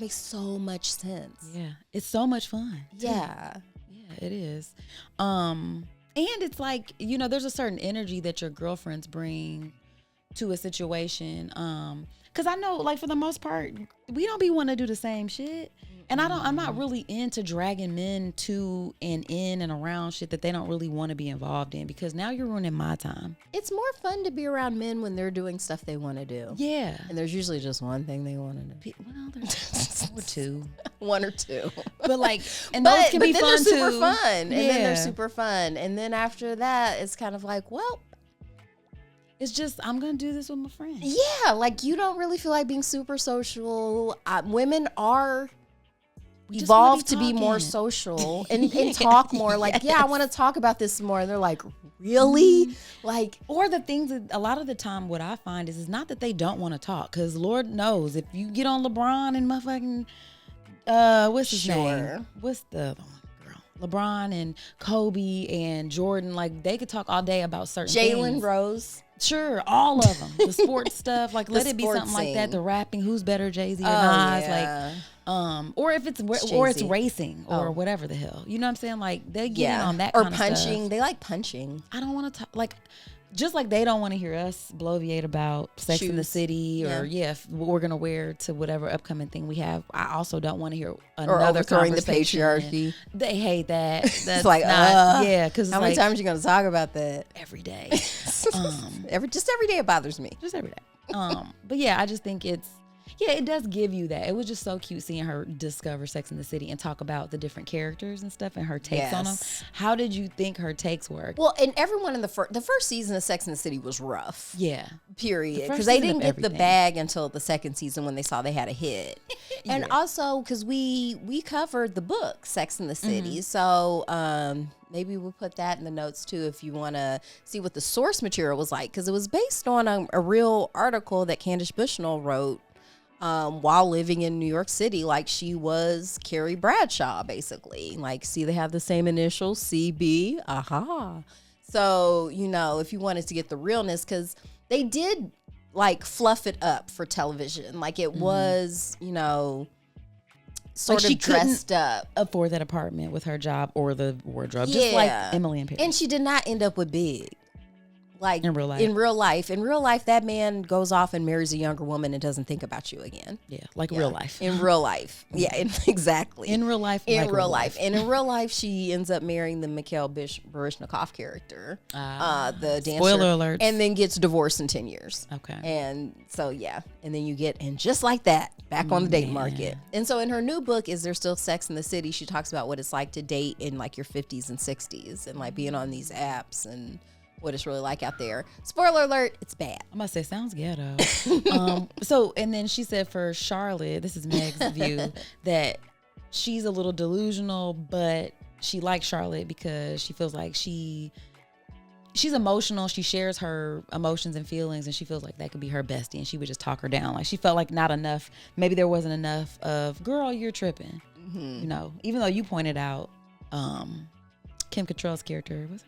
makes so much sense. Yeah, it's so much fun. too. Yeah. Yeah, it is. And it's like, there's a certain energy that your girlfriends bring to a situation. Cause I know, like, for the most part, we don't be wanting to do the same shit. And I'm not really into dragging men to and in and around shit that they don't really want to be involved in, because now you're ruining my time. It's more fun to be around men when they're doing stuff they want to do. Yeah. And there's usually just one thing they want to do. Well, there's one or two. One or two. But like, and those can be then fun they're super too. fun. And then they're Yeah. super fun. And then after that, it's kind of like, well, It's just, I'm going to do this with my friends. yeah, like you don't really feel like being super social. Women are We just evolved to wanna be more talking. social and talk more. Like, yeah, I want to talk about this more. And they're like, really? Like, Or the things that a lot of the time what I find is not that they don't want to talk, because Lord knows if you get on LeBron and motherfucking what's his name? What's the other one, girl? LeBron and Kobe and Jordan, like they could talk all day about certain Jalen things. Rose. Sure, all of them. The sports stuff, like let it be sports something like that. scene. The rapping, who's better, Jay-Z or Oh, Nas? yeah. Like, or if it's or it's Jay-Z. racing or Oh. whatever the hell. You know what I'm saying? Like they get in on that Or kind of punching. stuff. They like punching. I don't want to talk like. Just like they don't want to hear us bloviate about Sex in the Shoes. City or if what we're gonna wear to whatever upcoming thing we have. I also don't want to hear Or another overthrowing the conversation. patriarchy. They hate that. That's It's like, not, because how many times are you going to talk about that? every day, Every day it bothers me. just every day. But yeah, I just think it does give you that. It was just so cute seeing her discover Sex in the City and talk about the different characters and stuff and her takes on them. Yes. How did you think her takes were? Well, and everyone in the first season of Sex and the City was rough. Yeah. Period. The first Because they season didn't of get the everything. bag until the second season when they saw they had a hit. And also because we covered the book Sex in the City. So maybe we'll put that in the notes too if you want to see what the source material was like. Because it was based on a real article that Candace Bushnell wrote while living in New York City. Like she was Carrie Bradshaw, basically. Like, see, they have the same initials, CB. Aha. So, if you wanted to get the realness, because they did like fluff it up for television. Like it was, sort Like, she of dressed up. afford that apartment with her job or the wardrobe, just like Emily in Paris. And she did not end up with big. Like In real life. In real life, that man goes off and marries a younger woman and doesn't think about you again. Yeah, like real life. In real life. Yeah, exactly. In real life, In like real life. And in real life, she ends up marrying the Mikhail Baryshnikov character, the dancer. Spoiler alert. And then gets divorced in 10 years. Okay. And so, yeah. And then you get, and just like that, back on the date market. And so in her new book, Is There Still Sex in the City? She talks about what it's like to date in like your 50s and 60s and like being on these apps and what it's really like out there. Spoiler alert, it's bad. I'm about to say, sounds ghetto. And then she said for Charlotte, this is Meg's view, that she's a little delusional, but she likes Charlotte because she feels like she she's emotional. She shares her emotions and feelings, and she feels like that could be her bestie, and she would just talk her down. Like she felt like not enough. Maybe there wasn't enough of, girl, you're tripping. Mm-hmm. You know, even though you pointed out Kim Cattrall's character was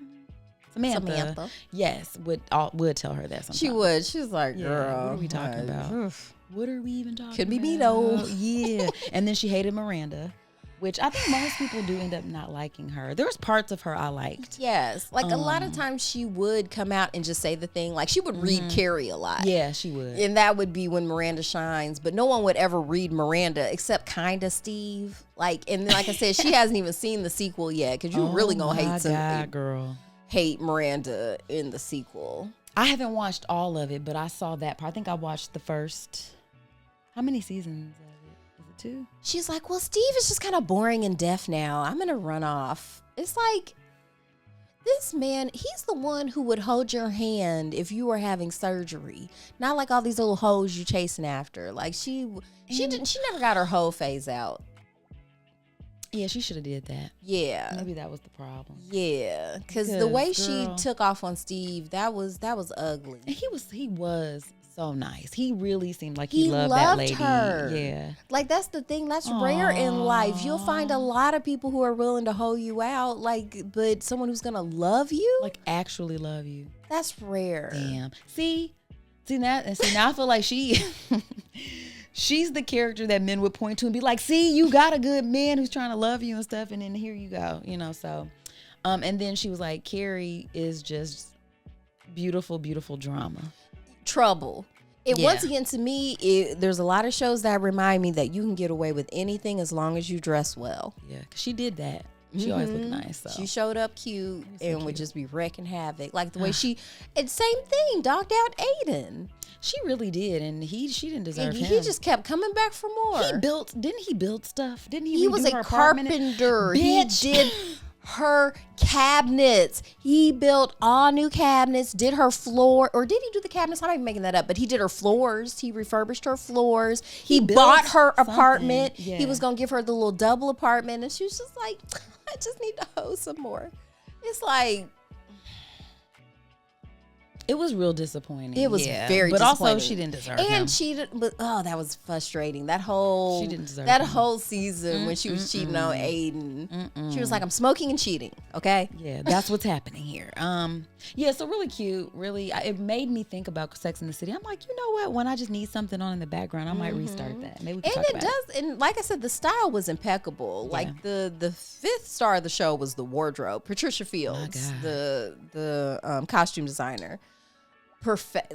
Samantha. Yes, would tell her that sometimes. She would. She was like, Yeah, girl, what are we talking about? What are we even talking about? Could be me though. Yeah. And then she hated Miranda, which I think most people do end up not liking her. There was parts of her I liked. Yes. Like a lot of times she would come out and just say the thing. Like she would read Carrie a lot. Yeah, she would. And that would be when Miranda shines. But no one would ever read Miranda except kinda Steve. Like, and then, like I said, she hasn't even seen the sequel yet because you're really gonna hate Miranda in the sequel. I haven't watched all of it, but I saw that part. I think I watched the first. How many seasons of it? Is it 2? She's like, well, Steve is just kind of boring and deaf now. I'm gonna run off. It's like, this man, he's the one who would hold your hand if you were having surgery. Not like all these little hoes you chasing after. Like she never got her hoe phase out. Yeah, she should have did that. Yeah. Maybe that was the problem. Yeah, because the way she took off on Steve, that was ugly. And he was so nice. He really seemed like he loved that lady. Her. Yeah. Like that's the thing. That's rare in life. You'll find a lot of people who are willing to hoe you out, but someone who's gonna love you, like actually love you. That's rare. Damn. See now I feel like she's the character that men would point to and be like, see, you got a good man who's trying to love you and stuff, and then here you go, so and then she was like, Carrie is just beautiful, beautiful drama. Trouble. Once again, to me, there's a lot of shows that remind me that you can get away with anything as long as you dress well. Yeah, because she did that. She always looked nice. So. She showed up cute and would just be wrecking havoc. Like the way same thing, dogged out Aiden. She really did, and she didn't deserve him. He just kept coming back for more. Didn't he build stuff? Didn't he? He was a carpenter. He did her cabinets. He built all new cabinets, did her floor, or did he do the cabinets? I'm not even making that up, but he did her floors. He refurbished her floors. He bought her apartment. Yeah. He was going to give her the little double apartment, and she was just like, I just need to hoe some more. It's like, it was real disappointing. It was very but disappointing. But also, she didn't deserve him. And she did, but that was frustrating. She didn't deserve that him. Whole season when she was cheating on Aiden. She was like, I'm smoking and cheating, okay? Yeah, that's what's happening here. Yeah, so really cute. Really, it made me think about Sex and the City. I'm like, you know what? When I just need something on in the background, I might restart that. Maybe we can talk about it. And like I said, the style was impeccable. Yeah. Like the 5th star of the show was the wardrobe. Patricia Fields, the costume designer. Perfect.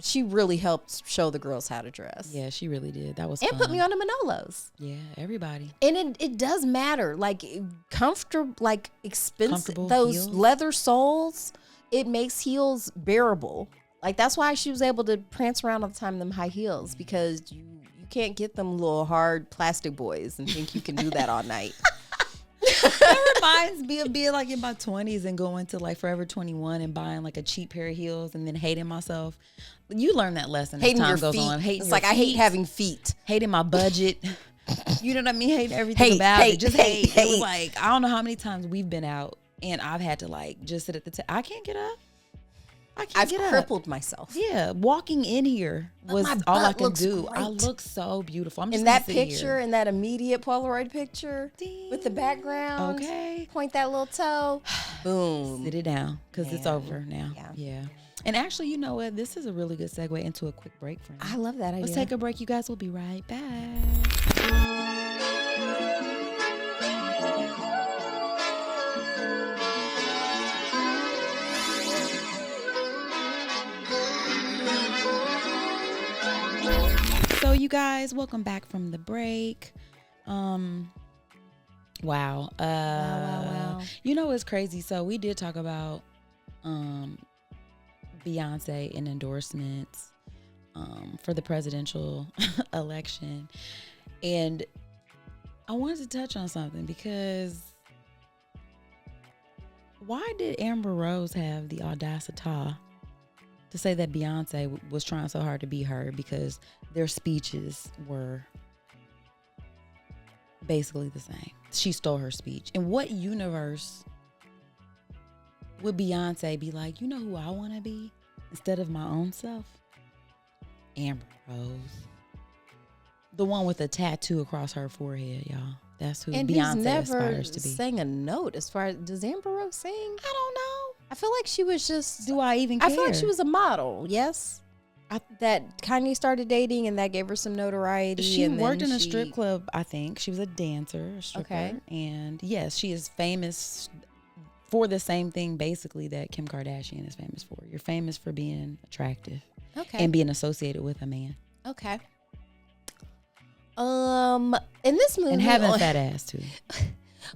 She really helped show the girls how to dress. Yeah, she really did. That was and fun. Put me on the Manolos. Yeah, everybody. And it does matter. Like comfortable, like expensive. Those heels. Leather soles, it makes heels bearable. Like that's why she was able to prance around all the time in them high heels, because you can't get them little hard plastic boys and think you can do that all night. That reminds me of being like in my 20s and going to like Forever 21 and buying like a cheap pair of heels and then hating myself. You learn that lesson as time goes on. It's like, I hate having feet. Hating my budget. You know what I mean? Hating everything about it. Just hate. It was like, I don't know how many times we've been out and I've had to like just sit at the I can't get up. I've crippled myself. Yeah, walking in here was all I could do. Great. I look so beautiful. I'm just in that picture, in that immediate Polaroid picture, with the background. Okay. Point that little toe. Boom. Sit it down, because it's over now. Yeah. And actually, you know what? This is a really good segue into a quick break for me. I love that idea. Let's take a break, you guys. We'll be right back. So you guys, welcome back from the break. Wow. You know what's crazy? So we did talk about Beyoncé and endorsements for the presidential election. And I wanted to touch on something, because why did Amber Rose have the audacity to say that Beyonce was trying so hard to be her, because their speeches were basically the same? She stole her speech. In what universe would Beyonce be like, you know who I want to be instead of my own self? Amber Rose. The one with a tattoo across her forehead, y'all. That's who and Beyonce who's never aspires to be. sang a note as far as, does Amber Rose sing? I don't know. I feel like she was just, Do I even care? I feel like she was a model, yes? That Kanye started dating and that gave her some notoriety. She and worked then in a strip club, I think. She was a dancer, a stripper. Okay. And yes, she is famous for the same thing basically that Kim Kardashian is famous for. You're famous for being attractive. Okay. And being associated with a man. Okay. In this movie, And having a fat ass too.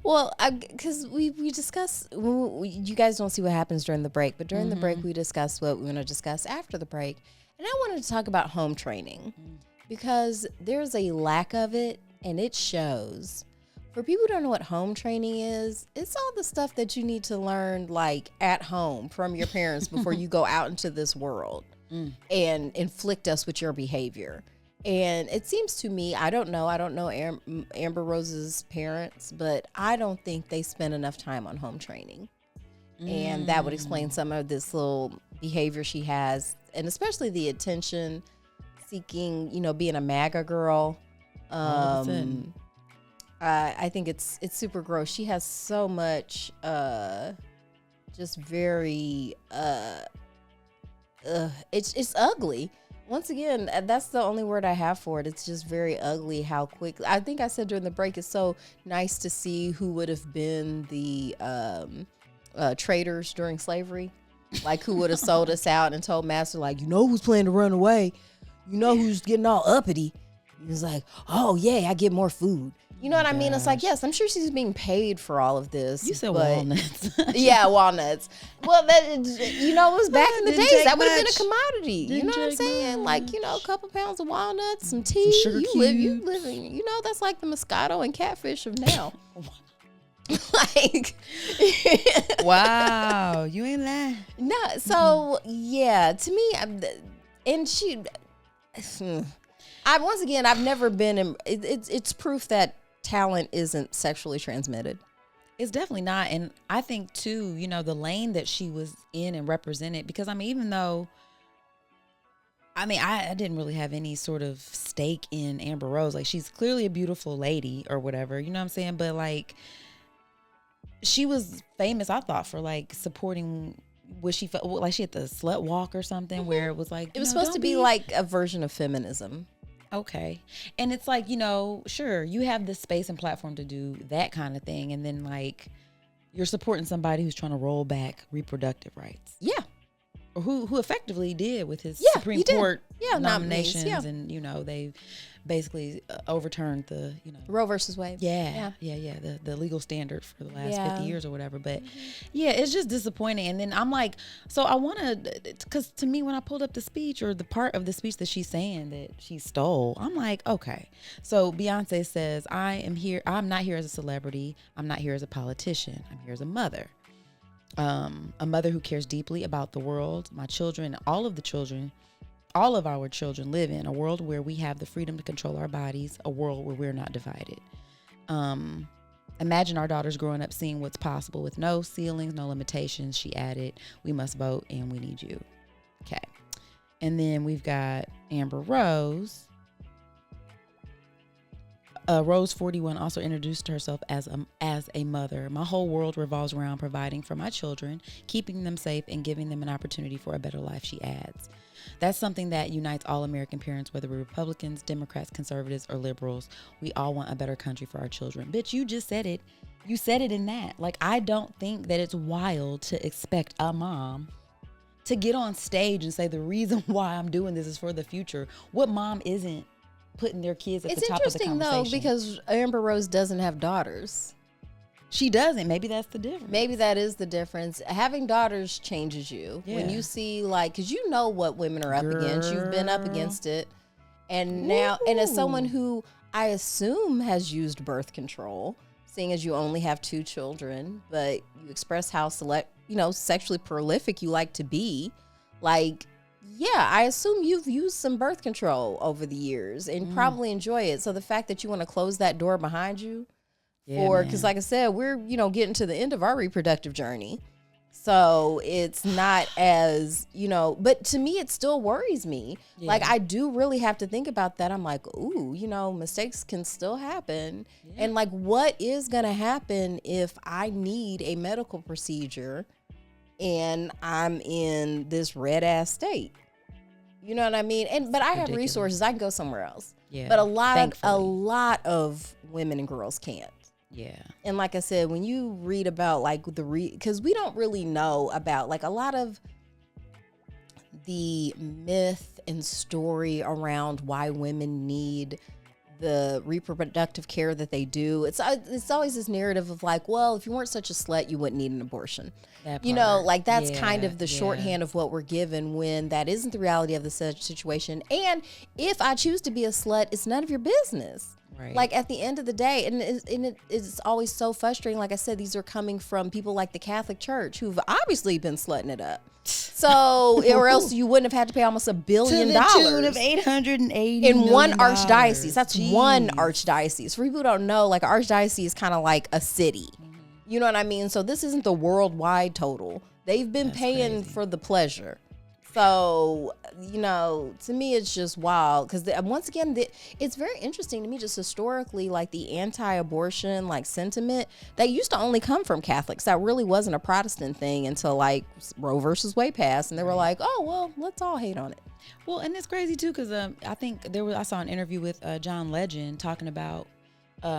well, because we discuss, you guys don't see what happens during the break, but during the break we discuss what we want to discuss after the break. And I wanted to talk about home training because there's a lack of it, and it shows. For people who don't know what home training is, it's all the stuff that you need to learn like at home from your parents before you go out into this world and inflict us with your behavior. And it seems to me, I don't know Amber Rose's parents, but I don't think they spend enough time on home training. And that would explain some of this little behavior she has, and especially the attention seeking, being a MAGA girl. I think it's super gross. She has so much just very it's ugly. Once again, that's the only word I have for it. It's just very ugly how quickly. I think I said during the break, it's so nice to see who would have been the traders during slavery. Like who would have sold us out and told master, like, who's planning to run away? Who's getting all uppity? He's like, oh, yeah, I get more food. You know what I mean? It's like, yes, I'm sure she's being paid for all of this. You said walnuts. Yeah, walnuts. Well, it was back in the Didn't days. take That would have been a much. commodity. You Didn't know what I'm take saying? much. Like, a couple pounds of walnuts, some tea. sugar You cubes. living. That's like the Moscato and catfish of now. Like, Wow, you ain't lying. no. So yeah, to me, I've never been in. It's proof that talent isn't sexually transmitted. It's definitely not. And I think too, the lane that she was in and represented, because even though I didn't really have any sort of stake in Amber Rose. Like, she's clearly a beautiful lady or whatever, you know what I'm saying? But like, she was famous, I thought, for like supporting what she felt like she had the slut walk or something, where it was like, It was supposed to be like a version of feminism. Okay. And it's like, sure, you have this space and platform to do that kind of thing. And then like, you're supporting somebody who's trying to roll back reproductive rights. Yeah. Or who effectively did with his Yeah, Supreme he did. Court Yeah, nominations. nominees, And, they basically overturned the, Roe versus Wade. Yeah. The legal standard for the last 50 years or whatever. But yeah, it's just disappointing. And then I'm like, so I want to, because to me, when I pulled up the speech or the part of the speech that she's saying that she stole, I'm like, okay. So Beyonce says, I'm not here as a celebrity. I'm not here as a politician. I'm here as a mother. A mother who cares deeply about the world, my children, all of our children live in a world where we have the freedom to control our bodies, a world where we're not divided. Imagine our daughters growing up seeing what's possible with no ceilings, no limitations. She added, we must vote and we need you. Okay. And then we've got Amber Rose. Rose 41 also introduced herself as a mother. My whole world revolves around providing for my children, keeping them safe, and giving them an opportunity for a better life, she adds. That's something that unites all American parents, whether we're Republicans, Democrats, conservatives, or liberals. We all want a better country for our children. Bitch, you just said it. You said it in that. Like, I don't think that it's wild to expect a mom to get on stage and say the reason why I'm doing this is for the future. What mom isn't putting their kids at the top of the conversation? It's interesting, though, because Amber Rose doesn't have daughters. She doesn't. Maybe that's the difference. Maybe that is the difference. Having daughters changes you. Yeah. When you see, like, because you know what women are up against. You've been up against it. And now, and as someone who I assume has used birth control, seeing as you only have 2 children, but you express how sexually prolific you like to be, like, yeah, I assume you've used some birth control over the years and probably enjoy it. So the fact that you want to close that door behind you, because like I said, we're, getting to the end of our reproductive journey. So it's not as, but to me, it still worries me. Yeah. Like, I do really have to think about that. I'm like, ooh, mistakes can still happen. Yeah. And like, what is going to happen if I need a medical procedure and I'm in this red ass state? You know what I mean? But I have ridiculous. resources. I can go somewhere else. Yeah. But a lot thankfully. of women and girls can't. Yeah. And like I said, when you read about like because we don't really know about like a lot of the myth and story around why women need the reproductive care that they do. It's always this narrative of like, well, if you weren't such a slut, you wouldn't need an abortion. That You know, part. like that's Yeah, kind of the yeah. shorthand of what we're given when that isn't the reality of the situation. And if I choose to be a slut, it's none of your business. Right. Like at the end of the day, and it's always so frustrating. Like I said, these are coming from people like the Catholic Church who've obviously been slutting it up. So, or else you wouldn't have had to pay almost $1 billion to the tune of $880 in one million. archdiocese. That's one Jeez. archdiocese. For people who don't know, like archdiocese is kind of like a city. You know what I mean? So this isn't the worldwide total. They've been paying for the pleasure. So, to me, it's just wild. Because once again, it's very interesting to me just historically, like the anti-abortion like sentiment that used to only come from Catholics. That really wasn't a Protestant thing until like Roe versus Wade passed. And they were like, oh, well, let's all hate on it. Well, and it's crazy too, because I think I saw an interview with John Legend talking about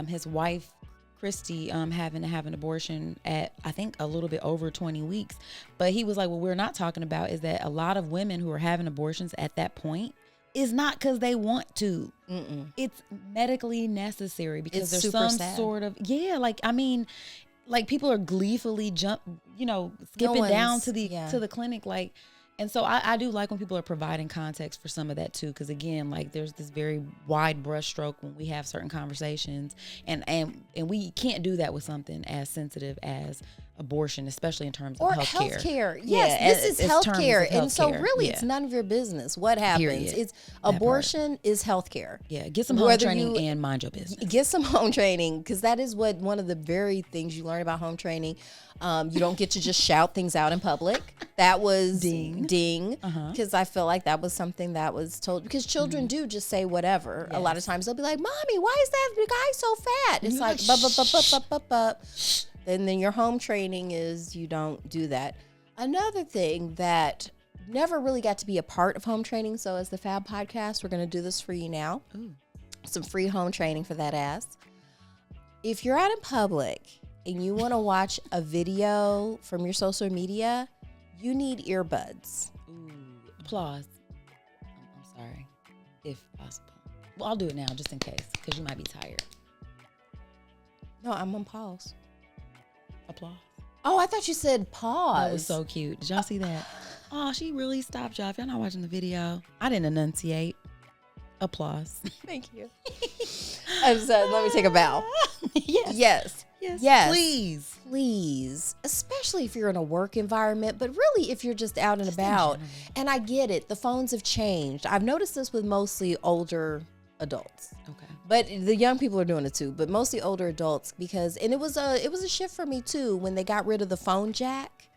his wife Christy having to have an abortion at I think a little bit over 20 weeks. But he was like, what we're not talking about is that a lot of women who are having abortions at that point is not because they want to. It's medically necessary because It's there's super some sad. sort of like people are gleefully skipping down to the clinic like. And so I do like when people are providing context for some of that too, because again, like there's this very wide brushstroke when we have certain conversations, and we can't do that with something as sensitive as abortion, especially in terms of healthcare. Yes, this is healthcare, and so really, it's none of your business what happens. Period. It's abortion is healthcare. Yeah, get some home training and mind your business. Get some home training, because that is what one of the very things you learn about home training. You don't get to just shout things out in public. That was ding. Because I feel like that was something that was told, because children do just say whatever. Yes. A lot of times they'll be like, "Mommy, why is that guy so fat?" It's like, bup. And then your home training is you don't do that. Another thing that never really got to be a part of home training. So as the Fab Podcast, we're going to do this for you now. Ooh. Some free home training for that ass. If you're out in public and you want to watch a video from your social media, you need earbuds. Ooh, applause. I'm sorry, if possible. Well, I'll do it now just in case, because you might be tired. No, I'm on pause. Applause. Oh, I thought you said pause. That was so cute. Did y'all see that? Oh, she really stopped y'all. If y'all not watching the video, I didn't enunciate. Applause. Thank you. Let me take a bow. Yes. Please. Especially if you're in a work environment, but really if you're just out and about. And I get it. The phones have changed. I've noticed this with mostly older adults. Okay. But the young people are doing it too, but mostly older adults, because it was a shift for me too when they got rid of the phone jack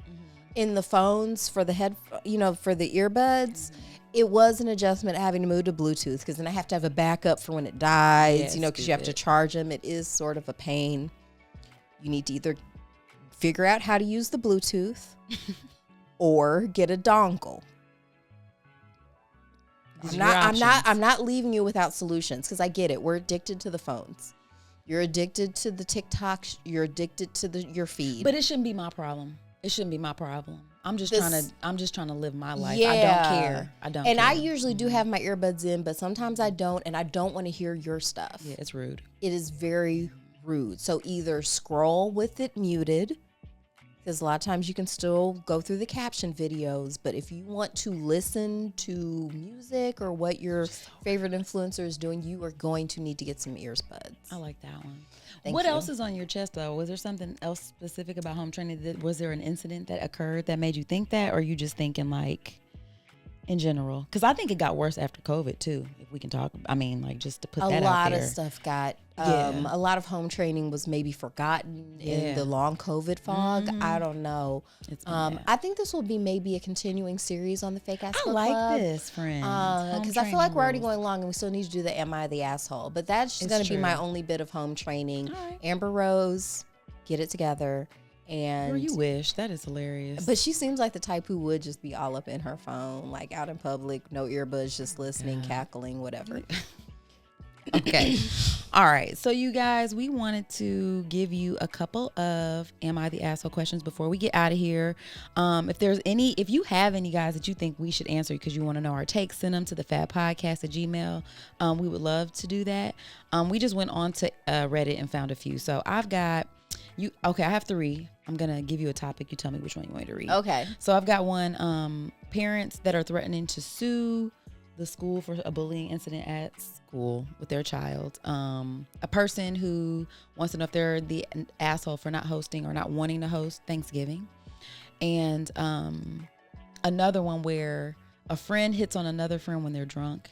in the phones for the for the earbuds. It was an adjustment having to move to Bluetooth, because then I have to have a backup for when it dies, because you have to charge them. It is sort of a pain. You need to either figure out how to use the Bluetooth or get a dongle. I'm not leaving you without solutions, because I get it. We're addicted to the phones. You're addicted to the TikTok. You're addicted to your feed. But it shouldn't be my problem. I'm just trying to live my life. Yeah. I don't care. And I usually do have my earbuds in, but sometimes I don't, and I don't want to hear your stuff. Yeah, it's rude. It is very rude. So either scroll with it muted, because a lot of times you can still go through the caption videos, but if you want to listen to music or what your favorite influencer is doing, you are going to need to get some earbuds. I like that one. Thank what you. else is on your chest, though? Was there something else specific about home training? Was there an incident that occurred that made you think that, or are you just thinking like in general? Because I think it got worse after COVID too. If we can talk, I mean, like just to put A that out lot there. of stuff got, Yeah. a lot of home training was maybe forgotten in the long COVID fog. I don't know. It's been bad. I think this will be maybe a continuing series on the Fake Ass I Book like Club. this, friend. Because I feel like we're already going long and we still need to do the Am I the Asshole? But that's It's going to be my true. only bit of home training. All right. Amber Rose, get it together. And Or you wish. That is hilarious. but she seems like the type who would just be all up in her phone, like out in public, no earbuds, just listening, cackling, whatever. Okay. All right. So you guys, we wanted to give you a couple of Am I the Asshole questions before we get out of here. If you have any guys that you think we should answer because you want to know our takes, send them to the fatpodcast@gmail. We would love to do that. We just went on to Reddit and found a few. So I've got I have 3. I'm going to give you a topic. You tell me which one you want me to read. Okay. So I've got one, parents that are threatening to sue the school for a bullying incident at school with their child. A person who wants to know if they're the asshole for not hosting or not wanting to host Thanksgiving. And another one where a friend hits on another friend when they're drunk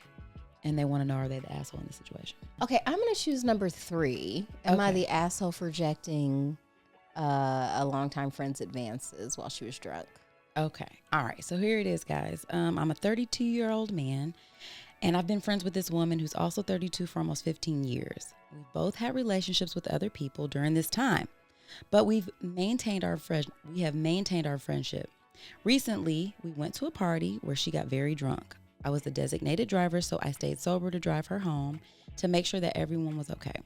and they want to know, are they the asshole in the situation? Okay, I'm going to choose number 3. Am I Okay. the asshole for rejecting a longtime friend's advances while she was drunk? Okay. All right. So here it is, guys. I'm a 32-year-old man, and I've been friends with this woman who's also 32 for almost 15 years. We both had relationships with other people during this time, but we have maintained our friendship. Recently, we went to a party where she got very drunk. I was the designated driver, so I stayed sober to drive her home to make sure that everyone was okay.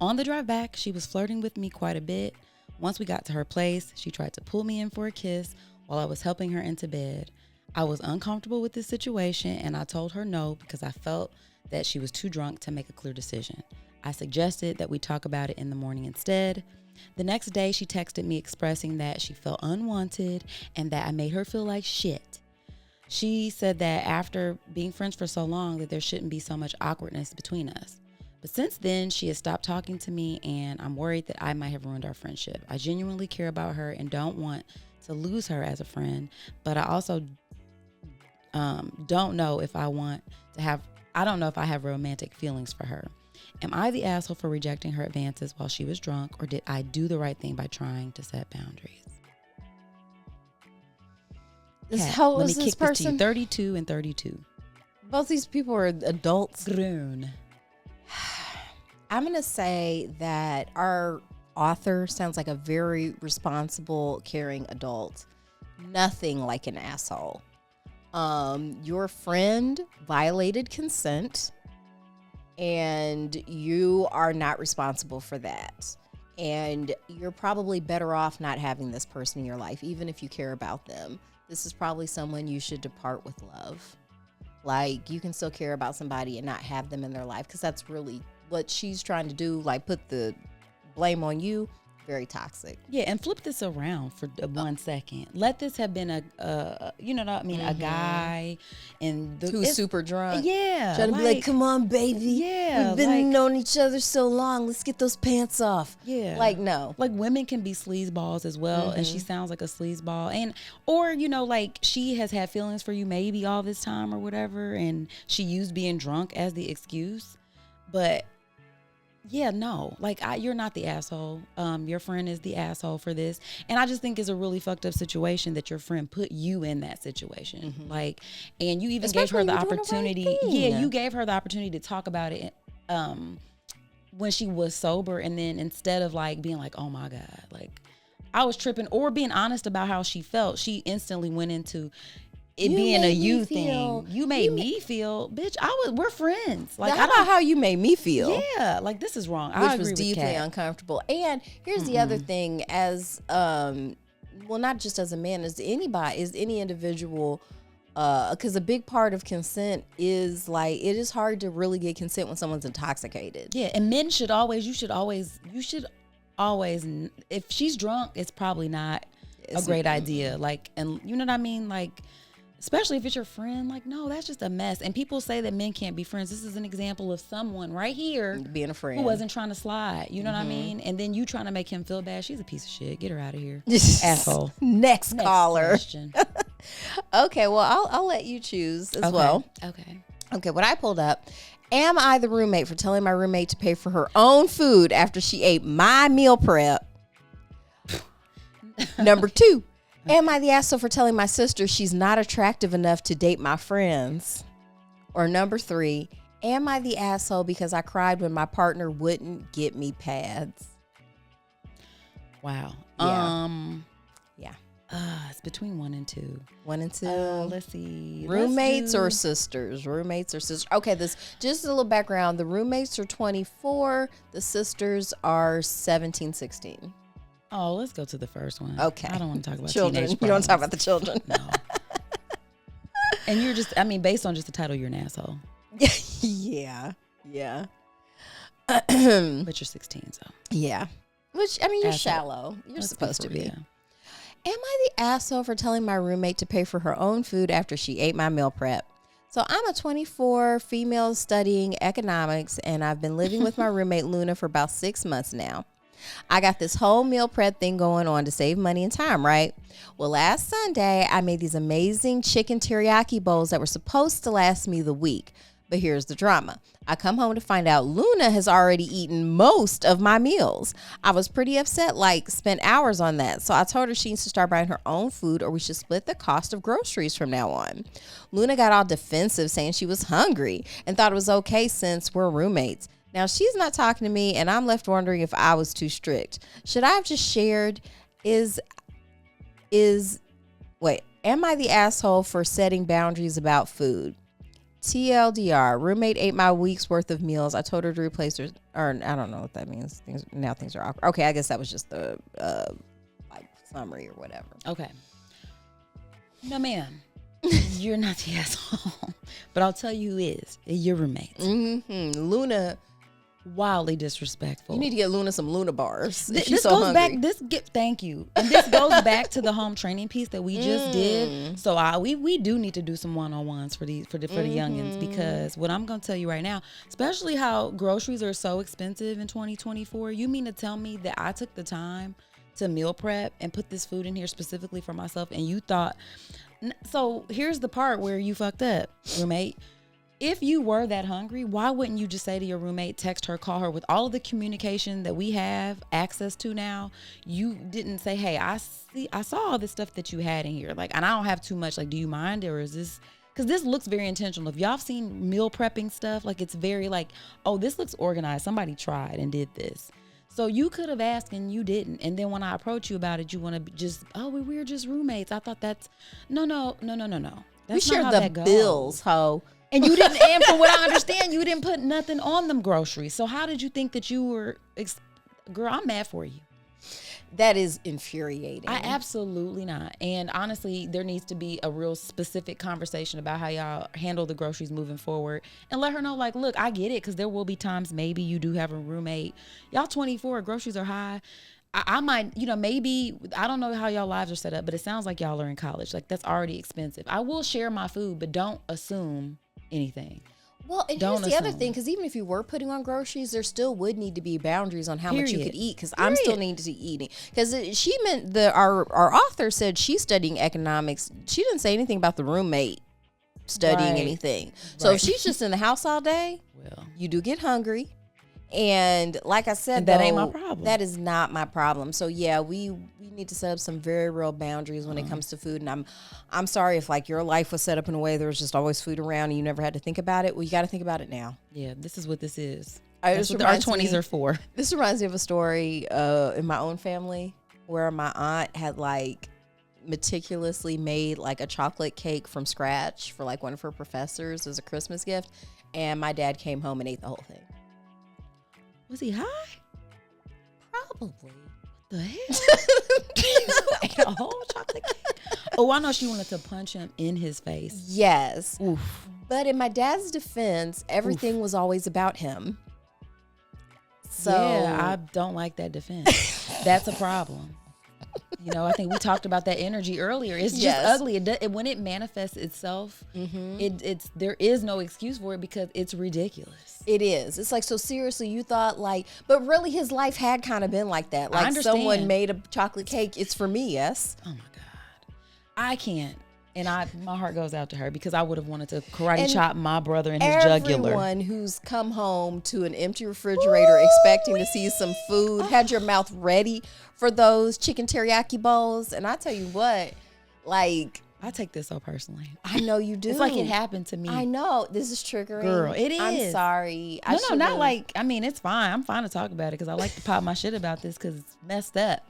On the drive back, she was flirting with me quite a bit. Once we got to her place, she tried to pull me in for a kiss while I was helping her into bed. I was uncomfortable with this situation and I told her no because I felt that she was too drunk to make a clear decision. I suggested that we talk about it in the morning instead. The next day, she texted me expressing that she felt unwanted and that I made her feel like shit. She said that after being friends for so long that there shouldn't be so much awkwardness between us. But since then, she has stopped talking to me and I'm worried that I might have ruined our friendship. I genuinely care about her and don't want to lose her as a friend, but I also don't know if I don't know if I have romantic feelings for her. Am I the asshole for rejecting her advances while she was drunk, or did I do the right thing by trying to set boundaries? How old Let is me this kick this to you. person? 32 and 32. Both these people are adults. Grown. I'm going to say that our author sounds like a very responsible, caring adult. Nothing like an asshole. Your friend violated consent and you are not responsible for that. And you're probably better off not having this person in your life, even if you care about them. This is probably someone you should depart with love. Like, you can still care about somebody and not have them in their life, because that's really what she's trying to do, like put the blame on you. Very toxic. Yeah, and flip this around for 1 second. Let this have been a you know what I mean, a guy and Who's super drunk. Yeah, Trying to be like, come on, baby. Yeah, We've been knowing each other so long. Let's get those pants off. Yeah. Like, no. Like, women can be sleazeballs as well, and she sounds like a sleazeball. And, or, you know, like, she has had feelings for you maybe all this time or whatever, and she used being drunk as the excuse. But yeah, no, like, you're not the asshole. Your friend is the asshole for this. And I just think it's a really fucked up situation that your friend put you in that situation. Like, and you even gave her the opportunity. Yeah, you gave her the opportunity to talk about it when she was sober. And then instead of like being like, oh my God, like I was tripping, or being honest about how she felt, she instantly went into it being a you thing. You made me feel, bitch, we're friends. Like, how about how you made me feel? Yeah, like, this is wrong. Which was deeply uncomfortable. And here's the other thing, as well, not just as a man, as any individual, because a big part of consent is like, it is hard to really get consent when someone's intoxicated. Yeah, and men should always, if she's drunk, it's probably not a great idea. Like, and you know what I mean? Like, especially if it's your friend, like, no, that's just a mess. And people say that men can't be friends. This is an example of someone right here being a friend who wasn't trying to slide. You know what I mean? And then you trying to make him feel bad. She's a piece of shit. Get her out of here. Asshole. Next caller. Question. Okay, well, I'll let you choose as well. Okay, what I pulled up. Am I the roommate for telling my roommate to pay for her own food after she ate my meal prep? Number 2, am I the asshole for telling my sister she's not attractive enough to date my friends? Or number 3, am I the asshole because I cried when my partner wouldn't get me pads? Wow. Yeah. It's between 1 and 2. 1 and 2. Let's see. Roommates or sisters? Roommates or sisters? Okay, this just a little background. The roommates are 24. The sisters are 17, 16. Oh, let's go to the first one. Okay. I don't want to talk about children. teenage You don't talk about problems. the children. No. And you're just, I mean, based on just the title, you're an asshole. Yeah. But you're 16, so. Yeah. Which, I mean, you're Asshole. shallow. You're Let's supposed go to for be. it, Am I the asshole for telling my roommate to pay for her own food after she ate my meal prep? So I'm a 24 female studying economics, and I've been living with my roommate Luna for about 6 months now. I got this whole meal prep thing going on to save money and time, right? Well, last Sunday, I made these amazing chicken teriyaki bowls that were supposed to last me the week. But here's the drama. I come home to find out Luna has already eaten most of my meals. I was pretty upset, spent hours on that. So I told her she needs to start buying her own food or we should split the cost of groceries from now on. Luna got all defensive, saying she was hungry and thought it was okay since we're roommates. Now she's not talking to me and I'm left wondering if I was too strict. Should I have just shared? Am I the asshole for setting boundaries about food? TLDR, roommate ate my week's worth of meals. I told her to replace her, or I don't know what that means. Things are awkward. Okay, I guess that was just the summary or whatever. Okay. No, ma'am. You're not the asshole. But I'll tell you who is. Your roommate. Mm-hmm. Luna. Wildly disrespectful. You need to get Luna some Luna bars. This goes back. Thank you. And this goes back to the home training piece that we just did. So we do need to do some one-on-ones for the youngins, because what I'm gonna tell you right now, especially how groceries are so expensive in 2024. You mean to tell me that I took the time to meal prep and put this food in here specifically for myself, and you thought? So here's the part where you fucked up, roommate. If you were that hungry, why wouldn't you just say to your roommate, text her, call her? With all of the communication that we have access to now, you didn't say, hey, I saw all this stuff that you had in here. And I don't have too much. Do you mind? Or is this, because this looks very intentional. If y'all have seen meal prepping stuff, it's very oh, this looks organized. Somebody tried and did this. So you could have asked and you didn't. And then when I approach you about it, you want to just, oh, we're just roommates. I thought that's, no. We share the bills, ho. And you didn't, and from what I understand, you didn't put nothing on them groceries. So how did you think that you were, girl, I'm mad for you. That is infuriating. I absolutely not. And honestly, there needs to be a real specific conversation about how y'all handle the groceries moving forward, and let her know, look, I get it, because there will be times maybe you do have a roommate. Y'all 24, groceries are high. I might, maybe, I don't know how y'all lives are set up, but it sounds like y'all are in college. That's already expensive. I will share my food, but don't assume anything. Well, and here's the other thing, because even if you were putting on groceries, there still would need to be boundaries on how much you could eat, because I'm still needing to eating. Because she meant our author said she's studying economics. She didn't say anything about the roommate studying anything. So if she's just in the house all day, you do get hungry. And like I said, that ain't my problem. That is not my problem. So yeah, we need to set up some very real boundaries when it comes to food. And I'm sorry if your life was set up in a way there was just always food around and you never had to think about it. Well, you got to think about it now. Yeah, this is what this is. That's what our 20s are for. This reminds me of a story in my own family where my aunt had meticulously made a chocolate cake from scratch for one of her professors as a Christmas gift, and my dad came home and ate the whole thing. Was he high? Probably. What the hell? Ate a whole chocolate cake? Oh, I know she wanted to punch him in his face. Yes. Oof. But in my dad's defense, everything was always about him. So yeah, I don't like that defense. That's a problem. I think we talked about that energy earlier. It's just ugly. When it manifests itself, there is no excuse for it, because it's ridiculous. It is. It's so seriously, you thought but really his life had kind of been like that. I understand. Someone made a chocolate cake. It's for me, yes. Oh my God. I can't. And my heart goes out to her because I would have wanted to karate And chop my brother in his jugular. Everyone who's come home to an empty refrigerator expecting to see some food, had your mouth ready for those chicken teriyaki bowls. And I tell you what, like, I take this so personally. I know you do. It's like it happened to me. I know. This is triggering. Girl, it is. I'm sorry. No, not like, I mean, it's fine. I'm fine to talk about it because I like to pop my shit about this because it's messed up.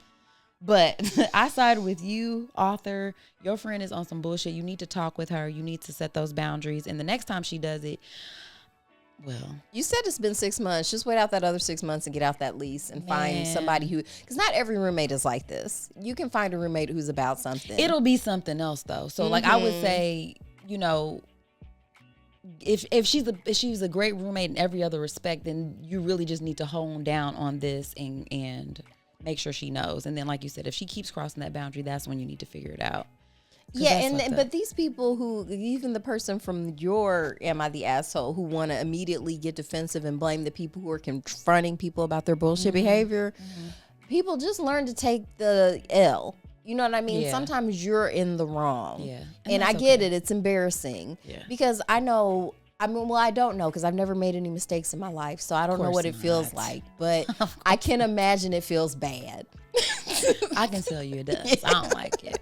But I side with you, author. Your friend is on some bullshit. You need to talk with her. You need to set those boundaries. And the next time she does it, well. You said it's been 6 months. Just wait out that other 6 months and get out that lease and find somebody who, because not every roommate is like this. You can find a roommate who's about something. It'll be something else though. So like I would say, you know, if she's a great roommate in every other respect, then you really just need to hone down on this and make sure she knows. And then, like you said, if she keeps crossing that boundary, that's when you need to figure it out. Yeah, but these people who, even the person from your Am I the Asshole, who want to immediately get defensive and blame the people who are confronting people about their bullshit behavior, people just learn to take the L. You know what I mean? Yeah. Sometimes you're in the wrong. Yeah. And I get it. It's embarrassing. Yeah. Because I know, I mean, well, I don't know because I've never made any mistakes in my life. So I don't know what it feels like. But I can imagine it feels bad. I can tell you it does. I don't like it.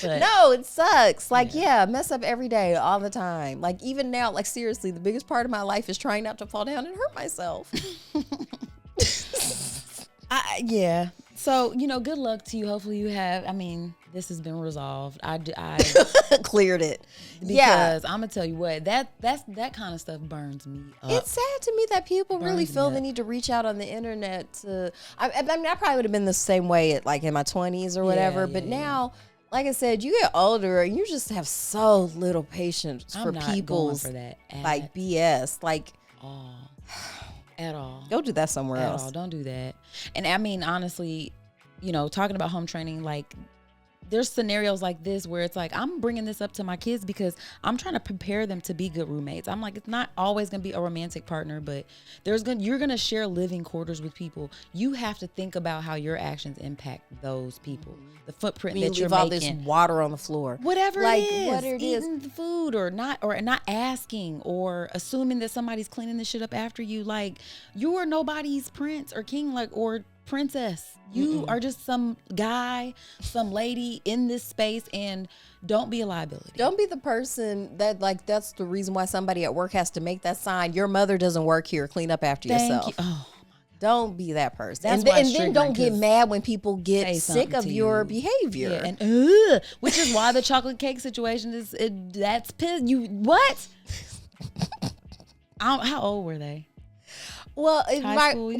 But No, it sucks. Like, yeah, mess up every day, all the time. Like, even now, like, seriously, the biggest part of my life is trying not to fall down and hurt myself. yeah. So, you know, good luck to you. Hopefully you have, I mean, this has been resolved. I Cleared it. because I'm going to tell you what, that kind of stuff burns me up. It's sad to me that people really Burns me feel up. the need to reach out on the internet to, I mean, I probably would have been the same way at, like, in my 20s or whatever. But now, like I said, you get older and you just have so little patience for I'm not people's going for that like BS. Like, at all. go do that somewhere At else. all. Don't do that. And I mean, honestly, you know, talking about home training, like there's scenarios like this where it's like, I'm bringing this up to my kids because I'm trying to prepare them to be good roommates. I'm like, it's not always going to be a romantic partner, but you're going to share living quarters with people. You have to think about how your actions impact those people, the footprint that you're leave all making. this water on the floor. Whatever like, it is, what it is. eating the food or not asking or assuming that somebody's cleaning this shit up after you. Like, you are nobody's prince or king, like, or princess. You are just some guy, some lady in this space, and don't be a liability. Don't be the person that, like, that's the reason why somebody at work has to make that sign. Your mother doesn't work here. Clean up after yourself. You. Oh, don't be that person. That's and, why it's then triggering, don't get 'cause mad when people get say sick something of to your you. behavior. yeah, and which is why the chocolate cake situation is that's piss. You what? How old were they? Well, school,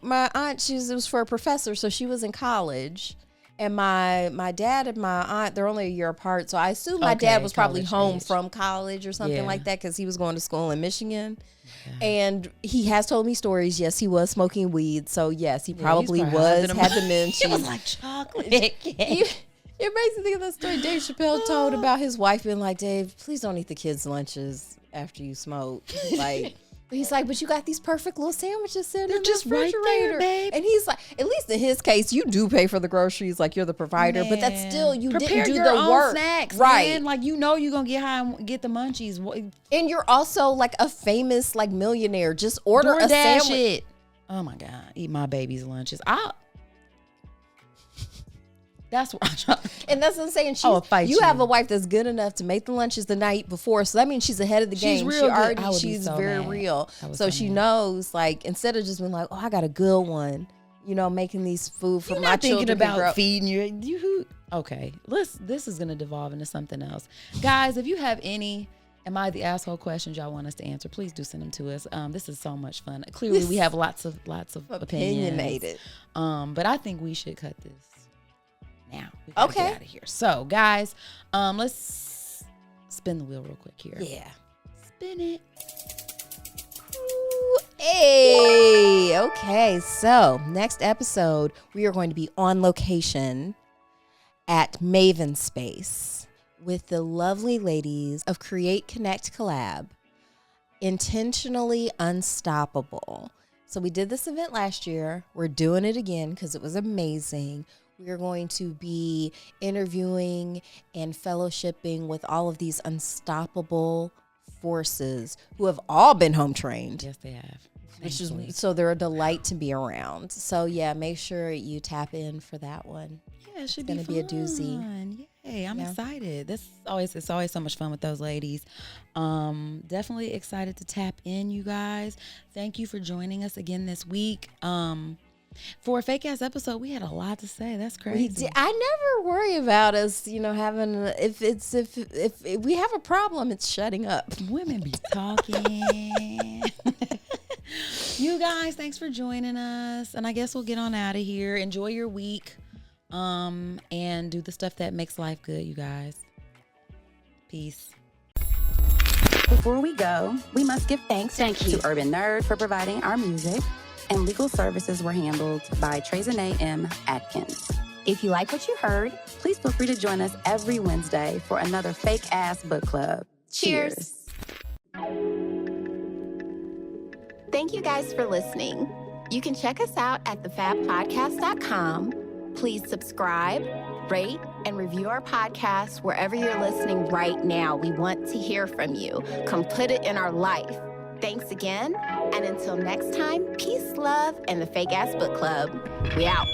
my aunt, it was for a professor, so she was in college. And my dad and my aunt, they're only a year apart. So I assume my dad was probably college home age. from college or something Yeah. like that because he was going to school in Michigan. And he has told me stories. Yes, he was smoking weed. So, yes, he probably probably was, having had them- dementia. It was like chocolate cake. It makes me think of that story Dave Chappelle told about his wife being like, Dave, please don't eat the kids' lunches after you smoke. Like, but he's like, but you got these perfect little sandwiches sitting in the just right refrigerator. there, babe. And he's like, at least in his case, you do pay for the groceries, like you're the provider, but that's still, you Prepare didn't do your the own work. snacks, right? man. Like, you know you're gonna get high and get the munchies. And you're also like a famous like millionaire. Just order a DoorDash sandwich. it. Oh my God, eat my baby's lunches. That's what I'm trying. And that's what I'm saying. fight you you. have a wife that's good enough to make the lunches the night before, so that means she's ahead of the She's game. real She good. I would be she's so very mad. real. I would So so she mad. knows, like, instead of just being like, oh, I got a good one, you know, making these food for You're my not children thinking to grow about up. feeding you. Okay, this is gonna devolve into something else, guys. If you have any Am I the Asshole questions y'all want us to answer, please do send them to us. This is so much fun. Clearly, we have lots of opinions. Opinionated. But I think we should cut this now. We gotta Okay. get out of here. So, guys, let's spin the wheel real quick here. Yeah. Spin it. Ooh, hey. Okay. So, next episode, we are going to be on location at Maven Space with the lovely ladies of Create Connect Collab, Intentionally Unstoppable. So we did this event last year. We're doing it again because it was amazing. We are going to be interviewing and fellowshipping with all of these unstoppable forces who have all been home trained. Yes, they have. Which is, so they're a delight to be around. So yeah, make sure you tap in for that one. Yeah, it should It's gonna be a doozy. Yay, I'm excited. It's always so much fun with those ladies. Definitely excited to tap in, you guys. Thank you for joining us again this week. For a fake ass episode, we had a lot to say. That's crazy. I never worry about us, having if we have a problem, it's shutting up. Women be talking. You guys, thanks for joining us. And I guess we'll get on out of here. Enjoy your week. And do the stuff that makes life good, you guys. Peace. Before we go, we must give thanks to Urban Nerd for providing our music, and legal services were handled by Trezanae M. Atkins. If you like what you heard, please feel free to join us every Wednesday for another Fake Ass Book Club. Cheers. Thank you guys for listening. You can check us out at thefabpodcast.com. Please subscribe, rate, and review our podcast wherever you're listening right now. We want to hear from you. Come put it in our life. Thanks again, and until next time, peace, love, and the Fake Ass Book Club. We out.